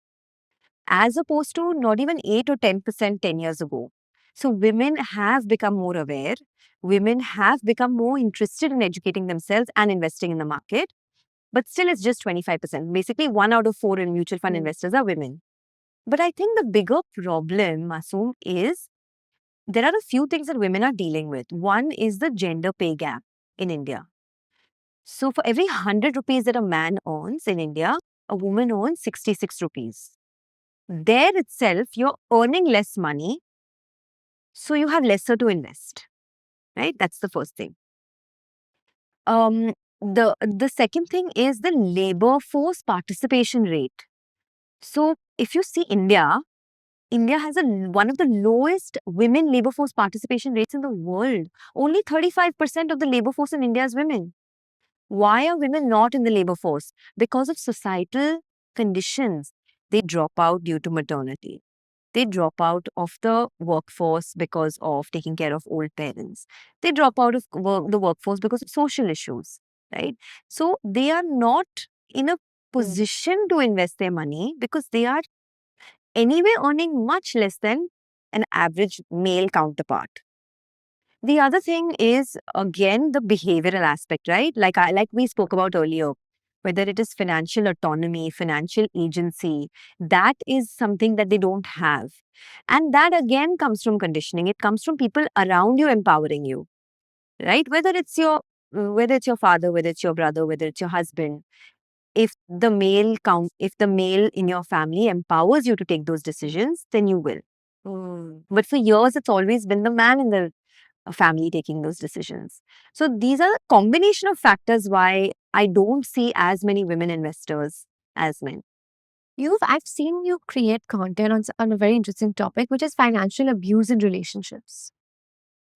as opposed to not even 8 or 10% 10 years ago. So women have become more aware. Women have become more interested in educating themselves and investing in the market. But still, it's just 25%. Basically, 1 out of 4 in mutual fund investors are women. But I think the bigger problem, Masoom, is there are a few things that women are dealing with. One is the gender pay gap in India. So for every 100 rupees that a man earns in India, a woman earns 66 rupees. There itself, you're earning less money, so you have lesser to invest, right? That's the first thing. The second thing is the labor force participation rate. So if you see India has one of the lowest women labor force participation rates in the world. Only 35% of the labor force in India is women. Why are women not in the labor force? Because of societal conditions. They drop out due to maternity. They drop out of the workforce because of taking care of old parents. They drop out of the workforce because of social issues, right? So they are not in a position to invest their money because they are anyway earning much less than an average male counterpart. The other thing is, again, the behavioral aspect, right? Like we spoke about earlier, whether it is financial autonomy, financial agency, that is something that they don't have. And that again comes from conditioning. It comes from people around you empowering you, right? Whether it's your father, whether it's your brother, whether it's your husband. If the male in your family empowers you to take those decisions, then you will. But for years, it's always been the man in the family taking those decisions. So these are a combination of factors why I don't see as many women investors as men. I've seen you create content on a very interesting topic, which is financial abuse in relationships.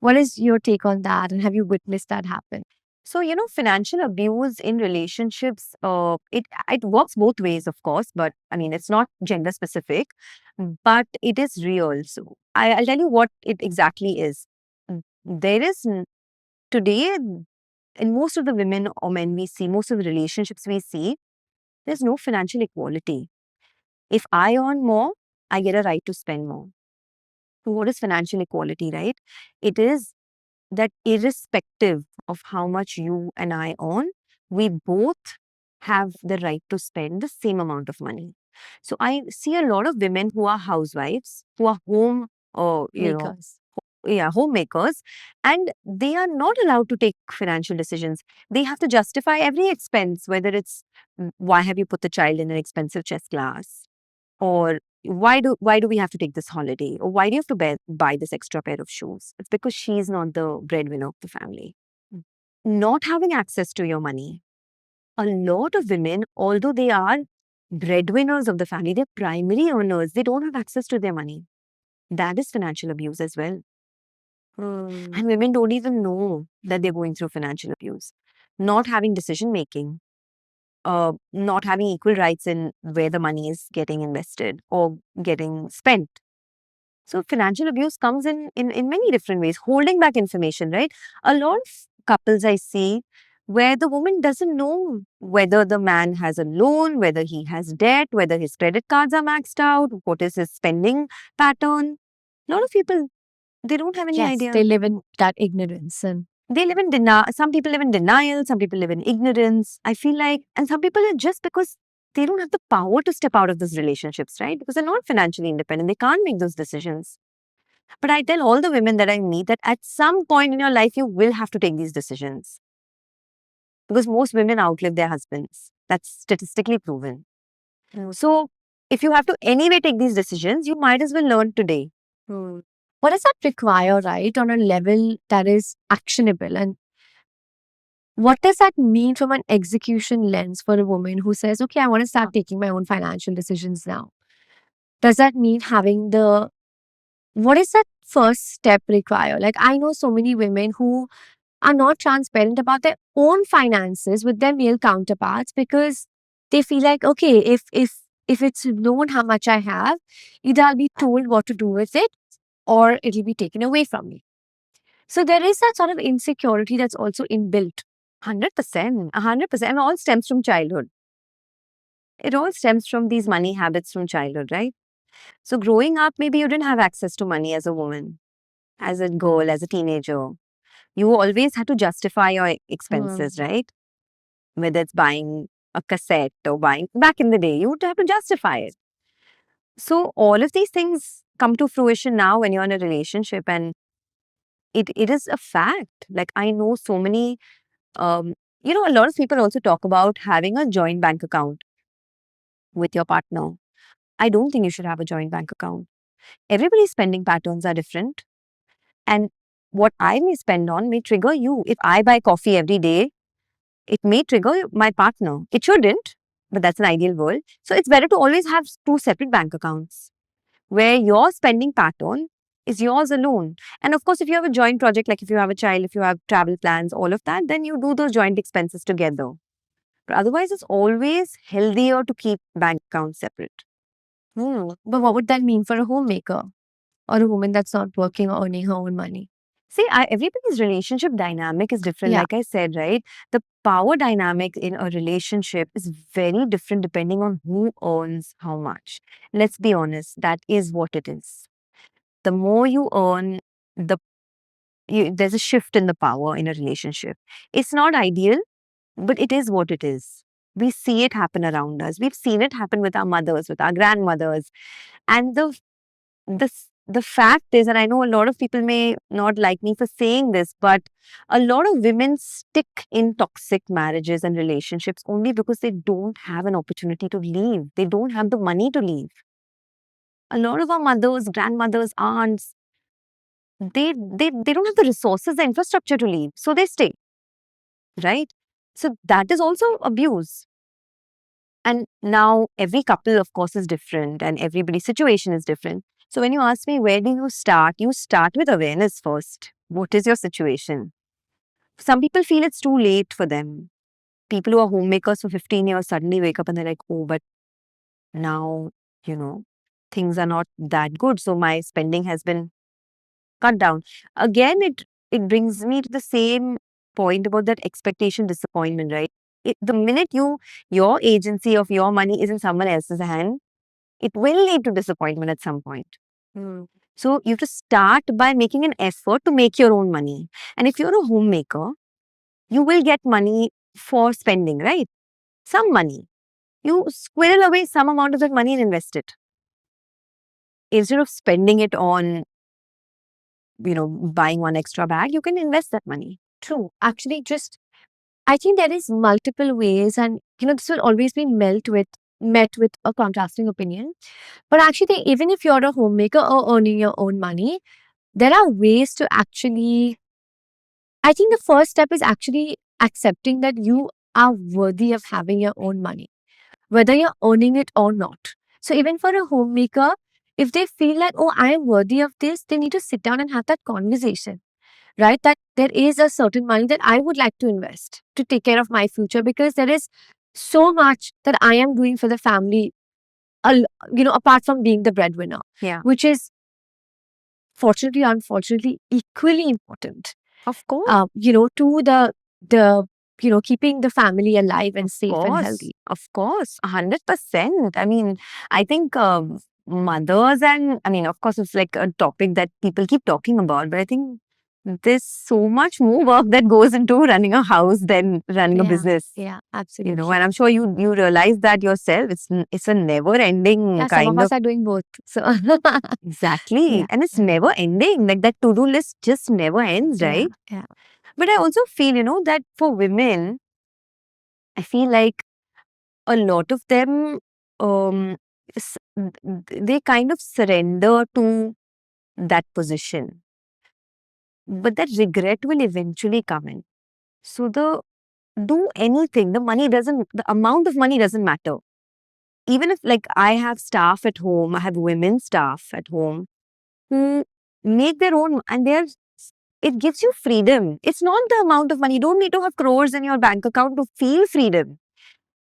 What is your take on that? And have you witnessed that happen? So, financial abuse in relationships, it works both ways, of course, but I mean, it's not gender specific, but it is real. So I'll tell you what it exactly is. There is today, in most of the women or men we see, most of the relationships we see, there's no financial equality. If I earn more, I get a right to spend more. So what is financial equality, right? It is that irrespective of how much you and I earn, we both have the right to spend the same amount of money. So I see a lot of women who are housewives, who are home, Makers. homemakers, and they are not allowed to take financial decisions. They have to justify every expense, whether it's why have you put the child in an expensive chess class, or why do we have to take this holiday, or why do you have to buy this extra pair of shoes? It's because she's not the breadwinner of the family. Not having access to your money. A lot of women, although they are breadwinners of the family, they're primary earners, they don't have access to their money. That is financial abuse as well. And women don't even know that they're going through financial abuse. Not having decision making, not having equal rights in where the money is getting invested or getting spent. So financial abuse comes in many different ways. Holding back information, right? A lot of couples I see where the woman doesn't know whether the man has a loan, whether he has debt, whether his credit cards are maxed out, what is his spending pattern. A lot of people, they don't have any Yes, idea. they live in that ignorance. And They live in denial. Some people live in denial, some people live in ignorance. I feel like, and some people are just because they don't have the power to step out of those relationships, right? Because they're not financially independent, they can't make those decisions. But I tell all the women that I meet that at some point in your life, you will have to take these decisions. Because most women outlive their husbands. That's statistically proven. So, if you have to anyway take these decisions, you might as well learn today. what does that require, right, on a level that is actionable? And what does that mean from an execution lens for a woman who says, okay, I want to start taking my own financial decisions now? Does that mean what is that first step require? Like, I know so many women who are not transparent about their own finances with their male counterparts because they feel like, okay, if it's known how much I have, either I'll be told what to do with it or it'll be taken away from me. So there is that sort of insecurity that's also inbuilt. 100%, 100%. And all stems from childhood. It all stems from these money habits from childhood, right? So, growing up, maybe you didn't have access to money as a woman, as a girl, as a teenager. You always had to justify your expenses, right? Whether it's buying a cassette or buying, back in the day, you would have to justify it. So, all of these things come to fruition now when you're in a relationship, and it is a fact. Like, I know so many, a lot of people also talk about having a joint bank account with your partner. I don't think you should have a joint bank account. Everybody's spending patterns are different. And what I may spend on may trigger you. If I buy coffee every day, it may trigger my partner. It shouldn't, but that's an ideal world. So it's better to always have two separate bank accounts where your spending pattern is yours alone. And of course, if you have a joint project, like if you have a child, if you have travel plans, all of that, then you do those joint expenses together. But otherwise, it's always healthier to keep bank accounts separate. But what would that mean for a homemaker or a woman that's not working or earning her own money? See, everybody's relationship dynamic is different. Yeah. Like I said, right? The power dynamic in a relationship is very different depending on who earns how much. Let's be honest, that is what it is. The more you earn, there's a shift in the power in a relationship. It's not ideal, but it is what it is. We see it happen around us. We've seen it happen with our mothers, with our grandmothers. And the fact is, and I know a lot of people may not like me for saying this, but a lot of women stick in toxic marriages and relationships only because they don't have an opportunity to leave. They don't have the money to leave. A lot of our mothers, grandmothers, aunts, they don't have the resources, the infrastructure to leave. So they stay. Right? So that is also abuse. And now every couple, of course, is different and everybody's situation is different. So when you ask me, where do you start with awareness first. What is your situation? Some people feel it's too late for them. People who are homemakers for 15 years suddenly wake up and they're like, oh, but now, things are not that good. So my spending has been cut down. Again, it brings me to the same point about that expectation disappointment, right? The minute your agency of your money is in someone else's hand, it will lead to disappointment at some point. So you have to start by making an effort to make your own money. And if you're a homemaker, you will get money for spending, right? Some money. You squirrel away some amount of that money and invest it. Instead of spending it on, buying one extra bag, you can invest that money. True. Actually, I think there is multiple ways, and this will always be met with a contrasting opinion. But actually, even if you're a homemaker or earning your own money, there are ways to actually. I think the first step is actually accepting that you are worthy of having your own money, whether you're earning it or not. So even for a homemaker, if they feel like, oh, I am worthy of this, they need to sit down and have that conversation, right? That there is a certain money that I would like to invest to take care of my future, because there is so much that I am doing for the family, apart from being the breadwinner, Yeah. which is fortunately, unfortunately, equally important. Of course. To the keeping the family alive and safe and healthy. Of course, 100%. I mean, I think mothers and, of course, it's like a topic that people keep talking about, but I think there's so much more work that goes into running a house than running a business. Yeah, absolutely. And I'm sure you realize that yourself. It's a never ending Yeah, kind some of us are doing both. So exactly, Yeah. and it's never ending. Like that to-do list just never ends, right? Yeah. But I also feel, that for women, I feel like a lot of them, they kind of surrender to that position, but that regret will eventually come in. So do anything. The amount of money doesn't matter. Even if, like, I have staff at home, I have women staff at home who make their own, and it gives you freedom. It's not the amount of money. You don't need to have crores in your bank account to feel freedom.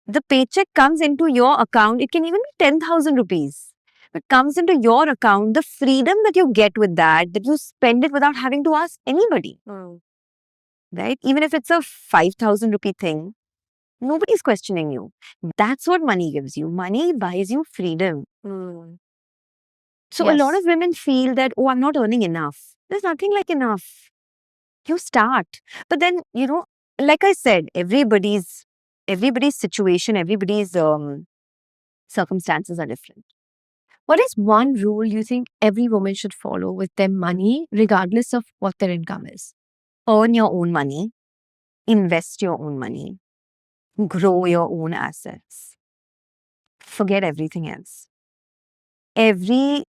The paycheck comes into your account. It can even be 10,000 rupees. It comes into your account. The freedom that you get with that you spend it without having to ask anybody. Right? Even if it's a 5,000 rupee thing, nobody's questioning you. That's what money gives you. Money buys you freedom. So a lot of women feel that, oh, I'm not earning enough. There's nothing like enough. You start. But then, like I said, everybody's situation, everybody's circumstances are different. What is one rule you think every woman should follow with their money, regardless of what their income is? Earn your own money, invest your own money, grow your own assets. Forget everything else. Every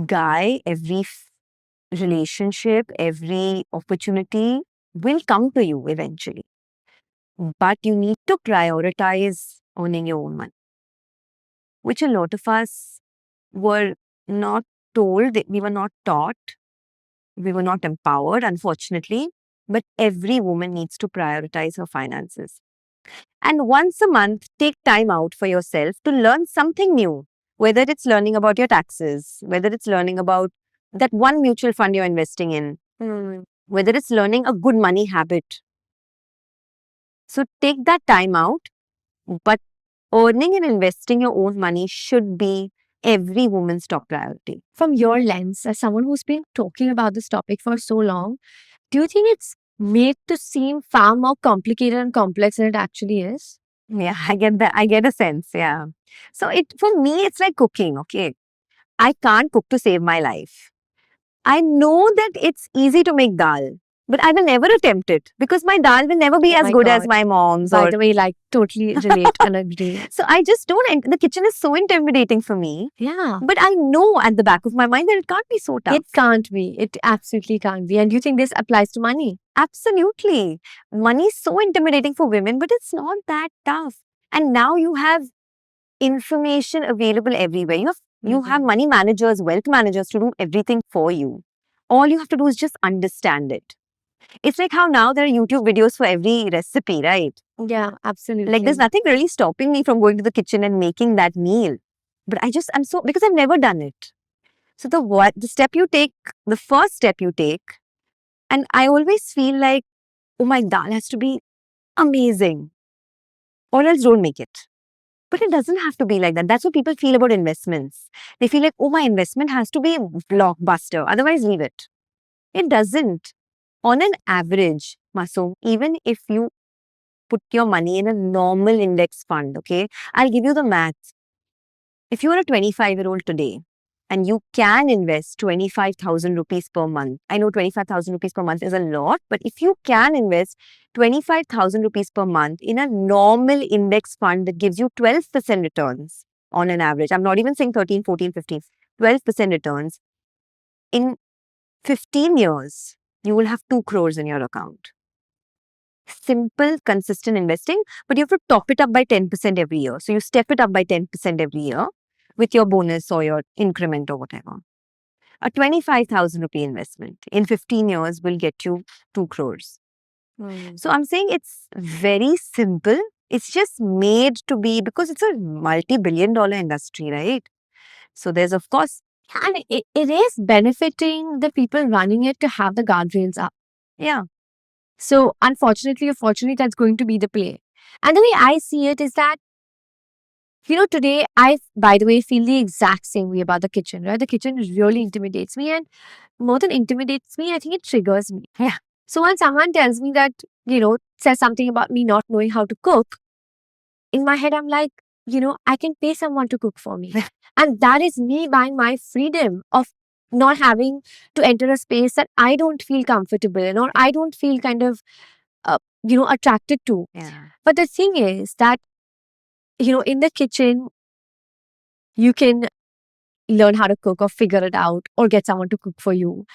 guy, every relationship, every opportunity will come to you eventually. But you need to prioritize earning your own money, which a lot of us were not told, we were not taught, we were not empowered, unfortunately. But every woman needs to prioritize her finances. And once a month, take time out for yourself to learn something new, whether it's learning about your taxes, whether it's learning about that one mutual fund you're investing in, whether it's learning a good money habit. So take that time out, but earning and investing your own money should be every woman's top priority. From your lens, as someone who's been talking about this topic for so long, do you think it's made to seem far more complicated and complex than it actually is? Yeah, I get that. I get a sense. Yeah. So for me, it's like cooking. Okay. I can't cook to save my life. I know that it's easy to make dal, but I will never attempt it because my dal will never be as good as my mom's. By the way, like totally relate and agree. So I just don't. The kitchen is so intimidating for me. Yeah. But I know at the back of my mind that it can't be so tough. It can't be. It absolutely can't be. And do you think this applies to money? Absolutely. Money is so intimidating for women, but it's not that tough. And now you have information available everywhere. You have money managers, wealth managers to do everything for you. All you have to do is just understand it. It's like how now there are YouTube videos for every recipe, right? Yeah, absolutely. Like there's nothing really stopping me from going to the kitchen and making that meal. But because I've never done it. So the step you take, the first step you take, and I always feel like, oh, my dal has to be amazing, or else don't make it. But it doesn't have to be like that. That's what people feel about investments. They feel like, oh, my investment has to be blockbuster. Otherwise, leave it. It doesn't. On an average, Masoom, even if you put your money in a normal index fund, okay? I'll give you the maths. If you're a 25-year-old today and you can invest 25,000 rupees per month, I know 25,000 rupees per month is a lot, but if you can invest 25,000 rupees per month in a normal index fund that gives you 12% returns on an average, I'm not even saying 13, 14, 15, 12% returns, in 15 years, you will have 2 crores in your account. Simple, consistent investing, but you have to top it up by 10% every year. So you step it up by 10% every year with your bonus or your increment or whatever. A 25,000 rupee investment in 15 years will get you 2 crores. So I'm saying it's very simple. It's just made to be, because it's a multi-billion-dollar industry, right? So there's, of course, And it is benefiting the people running it to have the guardrails up. yeah. So unfortunately or fortunately, that's going to be the play. And the way I see it is that, today I, by the way, feel the exact same way about the kitchen, right? The kitchen really intimidates me, and more than intimidates me, I think it triggers me. Yeah. So when someone tells me that, says something about me not knowing how to cook, in my head, I'm like, I can pay someone to cook for me. And that is me buying my freedom of not having to enter a space that I don't feel comfortable in or I don't feel kind of, attracted to. Yeah. But the thing is that, in the kitchen, you can learn how to cook or figure it out or get someone to cook for you.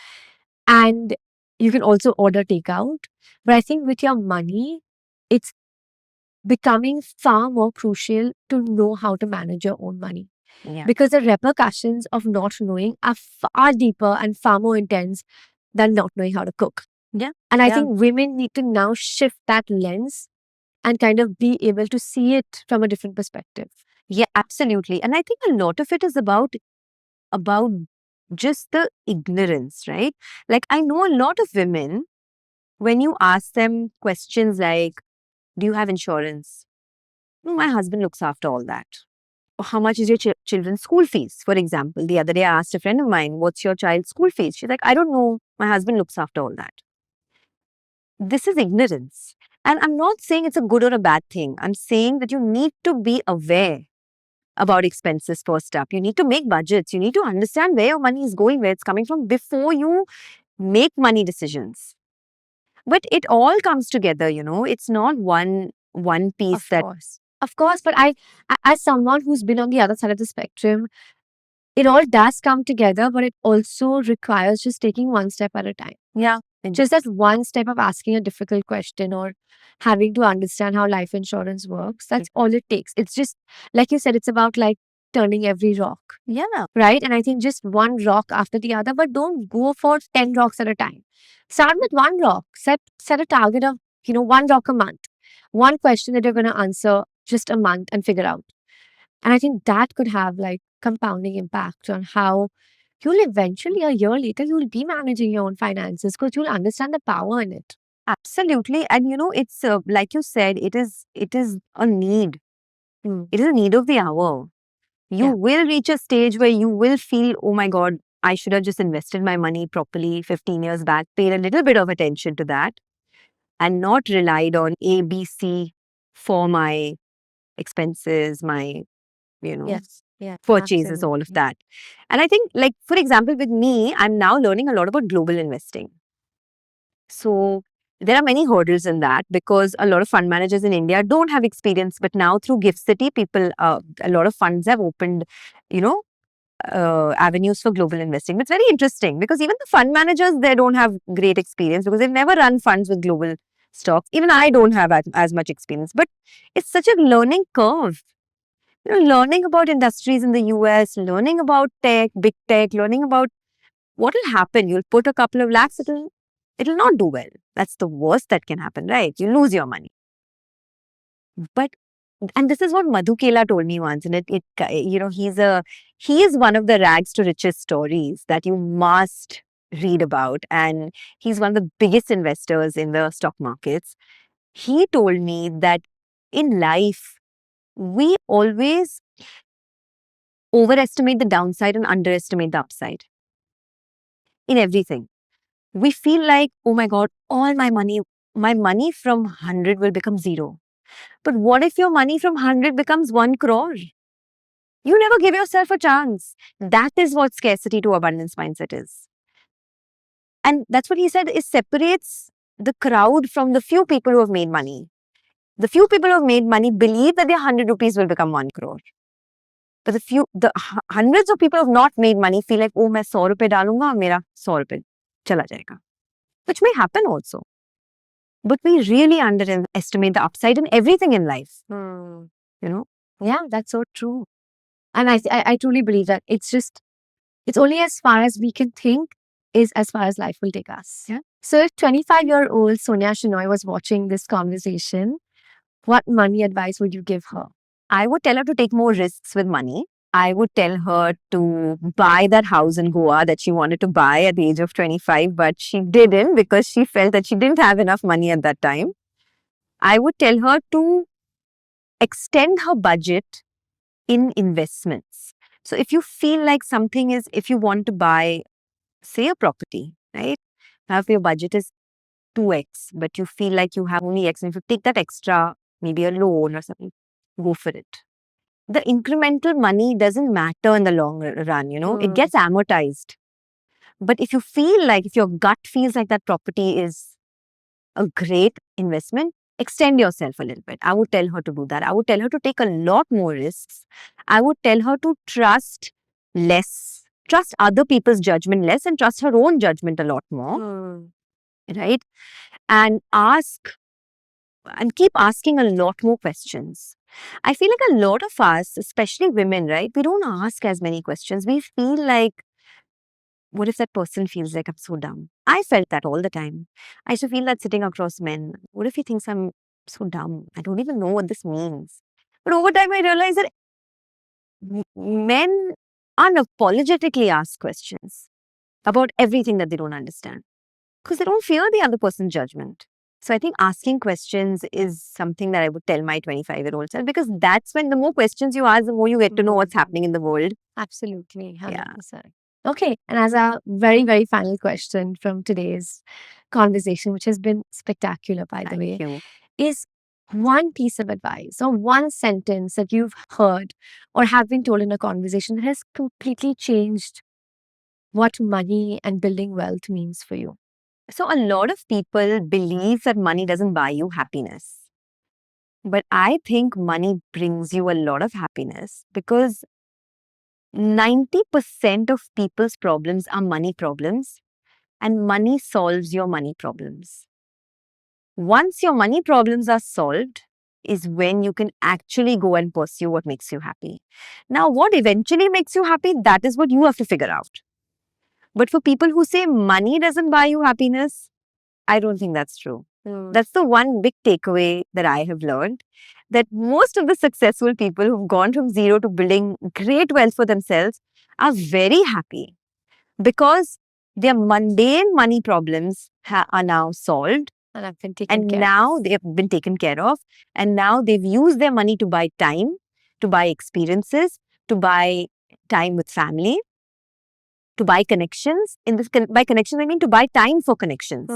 And you can also order takeout. But I think with your money, it's becoming far more crucial to know how to manage your own money. Yeah. Because the repercussions of not knowing are far deeper and far more intense than not knowing how to cook. Yeah. And I Yeah. think women need to now shift that lens and kind of be able to see it from a different perspective. Yeah, absolutely. And I think a lot of it is about just the ignorance, right? Like, I know a lot of women, when you ask them questions like, do you have insurance? No, my husband looks after all that. Or how much is your children's school fees? For example, the other day I asked a friend of mine, what's your child's school fees? She's like, I don't know. My husband looks after all that. This is ignorance. And I'm not saying it's a good or a bad thing. I'm saying that you need to be aware about expenses first up. You need to make budgets. You need to understand where your money is going, where it's coming from before you make money decisions. But it all comes together, It's not one piece Of course, but as someone who's been on the other side of the spectrum, it all does come together, but it also requires just taking one step at a time. Yeah. Just that one step of asking a difficult question or having to understand how life insurance works. That's all it takes. It's just, like you said, it's about like turning every rock. Yeah. Right? And I think just one rock after the other, but don't go for 10 rocks at a time. Start with one rock. Set a target of, one rock a month. One question that you're going to answer just a month and figure out. And I think that could have like compounding impact on how you'll eventually, a year later, you'll be managing your own finances because you'll understand the power in it. Absolutely. And it's like you said, it is a need. It is a need of the hour. You will reach a stage where you will feel, oh my God, I should have just invested my money properly 15 years back, paid a little bit of attention to that, and not relied on ABC for my expenses, my, purchases, all of that. And I think, like, for example, with me, I'm now learning a lot about global investing. So there are many hurdles in that because a lot of fund managers in India don't have experience. But now through Gift City, a lot of funds have opened, avenues for global investing. It's very interesting because even the fund managers, they don't have great experience because they've never run funds with global stocks. Even I don't have as much experience, but it's such a learning curve. Learning about industries in the US, learning about tech, big tech, learning about what will happen. You'll put a couple of lakhs, it'll not do well. That's the worst that can happen, right? You lose your money. And this is what Madhu Kela told me once, and he is one of the rags to riches stories that you must read about, and he's one of the biggest investors in the stock markets. He told me that in life, we always overestimate the downside and underestimate the upside. In everything. We feel like, oh my God, all my money from 100 will become 0. But what if your money from 100 becomes 1 crore? You never give yourself a chance. That is what scarcity to abundance mindset is. And that's what he said, is separates the crowd from the few people who have made money. The few people who have made money believe that their 100 rupees will become 1 crore. But hundreds of people who have not made money feel like, oh, मैं 100 रुपए डालूंगा, मेरा 100 रुपए चला जाएगा. Which may happen also. But we really underestimate the upside in everything in life. You know? Yeah, that's so true. And I truly believe that it's only as far as we can think is as far as life will take us. Yeah. So if 25-year-old Sonia Shenoy was watching this conversation, what money advice would you give her? I would tell her to take more risks with money. I would tell her to buy that house in Goa that she wanted to buy at the age of 25, but she didn't because she felt that she didn't have enough money at that time. I would tell her to extend her budget in investments. So if you feel like something is, if you want to buy, say, a property, right? Now, if your budget is 2x, but you feel like you have only x, and if you take that extra, maybe a loan or something, go for it. The incremental money doesn't matter in the long run, it gets amortized. But if you feel like, if your gut feels like that property is a great investment, extend yourself a little bit. I would tell her to do that. I would tell her to take a lot more risks. I would tell her to trust less, trust other people's judgment less, and trust her own judgment a lot more, right? And keep asking a lot more questions. I feel like a lot of us, especially women, right, we don't ask as many questions. We feel like, what if that person feels like I'm so dumb? I felt that all the time. I used to feel that sitting across men. What if he thinks I'm so dumb? I don't even know what this means. But over time, I realized that men unapologetically ask questions about everything that they don't understand because they don't fear the other person's judgment. So I think asking questions is something that I would tell my 25-year-old self, because that's when the more questions you ask, the more you get to know what's happening in the world. Absolutely. 100%. Yeah. Okay. And as a very, very final question from today's conversation, which has been spectacular, by the way, Thank you. is one piece of advice or one sentence that you've heard or have been told in a conversation that has completely changed what money and building wealth means for you? So a lot of people believe that money doesn't buy you happiness. But I think money brings you a lot of happiness, because 90% of people's problems are money problems, and money solves your money problems. Once your money problems are solved is when you can actually go and pursue what makes you happy. Now, what eventually makes you happy, that is what you have to figure out. But for people who say money doesn't buy you happiness, I don't think that's true. That's the one big takeaway that I have learned, that most of the successful people who've gone from zero to building great wealth for themselves are very happy because their mundane money problems are now solved. And I've been taken And care now of. they have been taken care of. And now they've used their money to buy time, to buy experiences, to buy time with family, to buy connections. By connections, I mean to buy time for connections.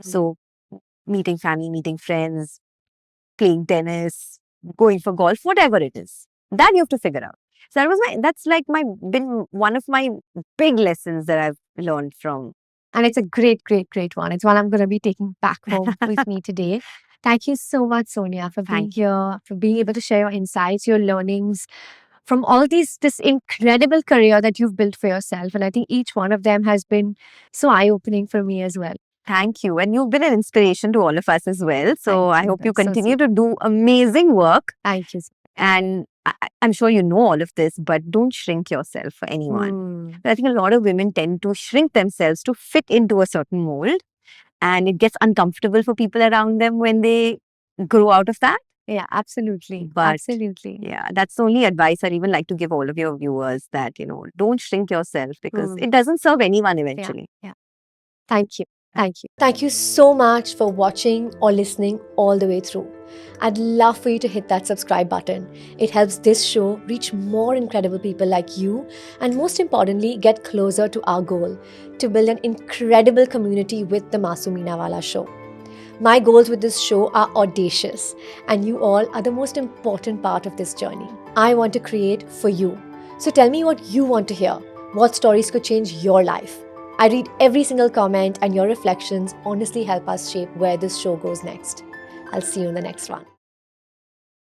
So meeting family, meeting friends, playing tennis, going for golf, whatever it is, that you have to figure out. So that's been one of my big lessons that I've learned from. And it's a great, great, great one. It's one I'm going to be taking back home with me today. Thank you so much, Sonia, for being here, for being able to share your insights, your learnings from all this incredible career that you've built for yourself. And I think each one of them has been so eye-opening for me as well. Thank you. And you've been an inspiration to all of us as well. So I hope you That's so continue sweet. to do amazing work. Thank you. And I'm sure you know all of this, but don't shrink yourself for anyone. But I think a lot of women tend to shrink themselves to fit into a certain mold, and it gets uncomfortable for people around them when they grow out of that. Yeah, absolutely. But absolutely. Yeah, that's the only advice I'd even like to give all of your viewers, that, don't shrink yourself, because it doesn't serve anyone eventually. Yeah. Thank you. Thank you. Thank you so much for watching or listening all the way through. I'd love for you to hit that subscribe button. It helps this show reach more incredible people like you, and most importantly, get closer to our goal to build an incredible community with the Masoom Meenawala Show. My goals with this show are audacious, and you all are the most important part of this journey. I want to create for you. So tell me what you want to hear. What stories could change your life? I read every single comment, and your reflections honestly help us shape where this show goes next. I'll see you in the next one.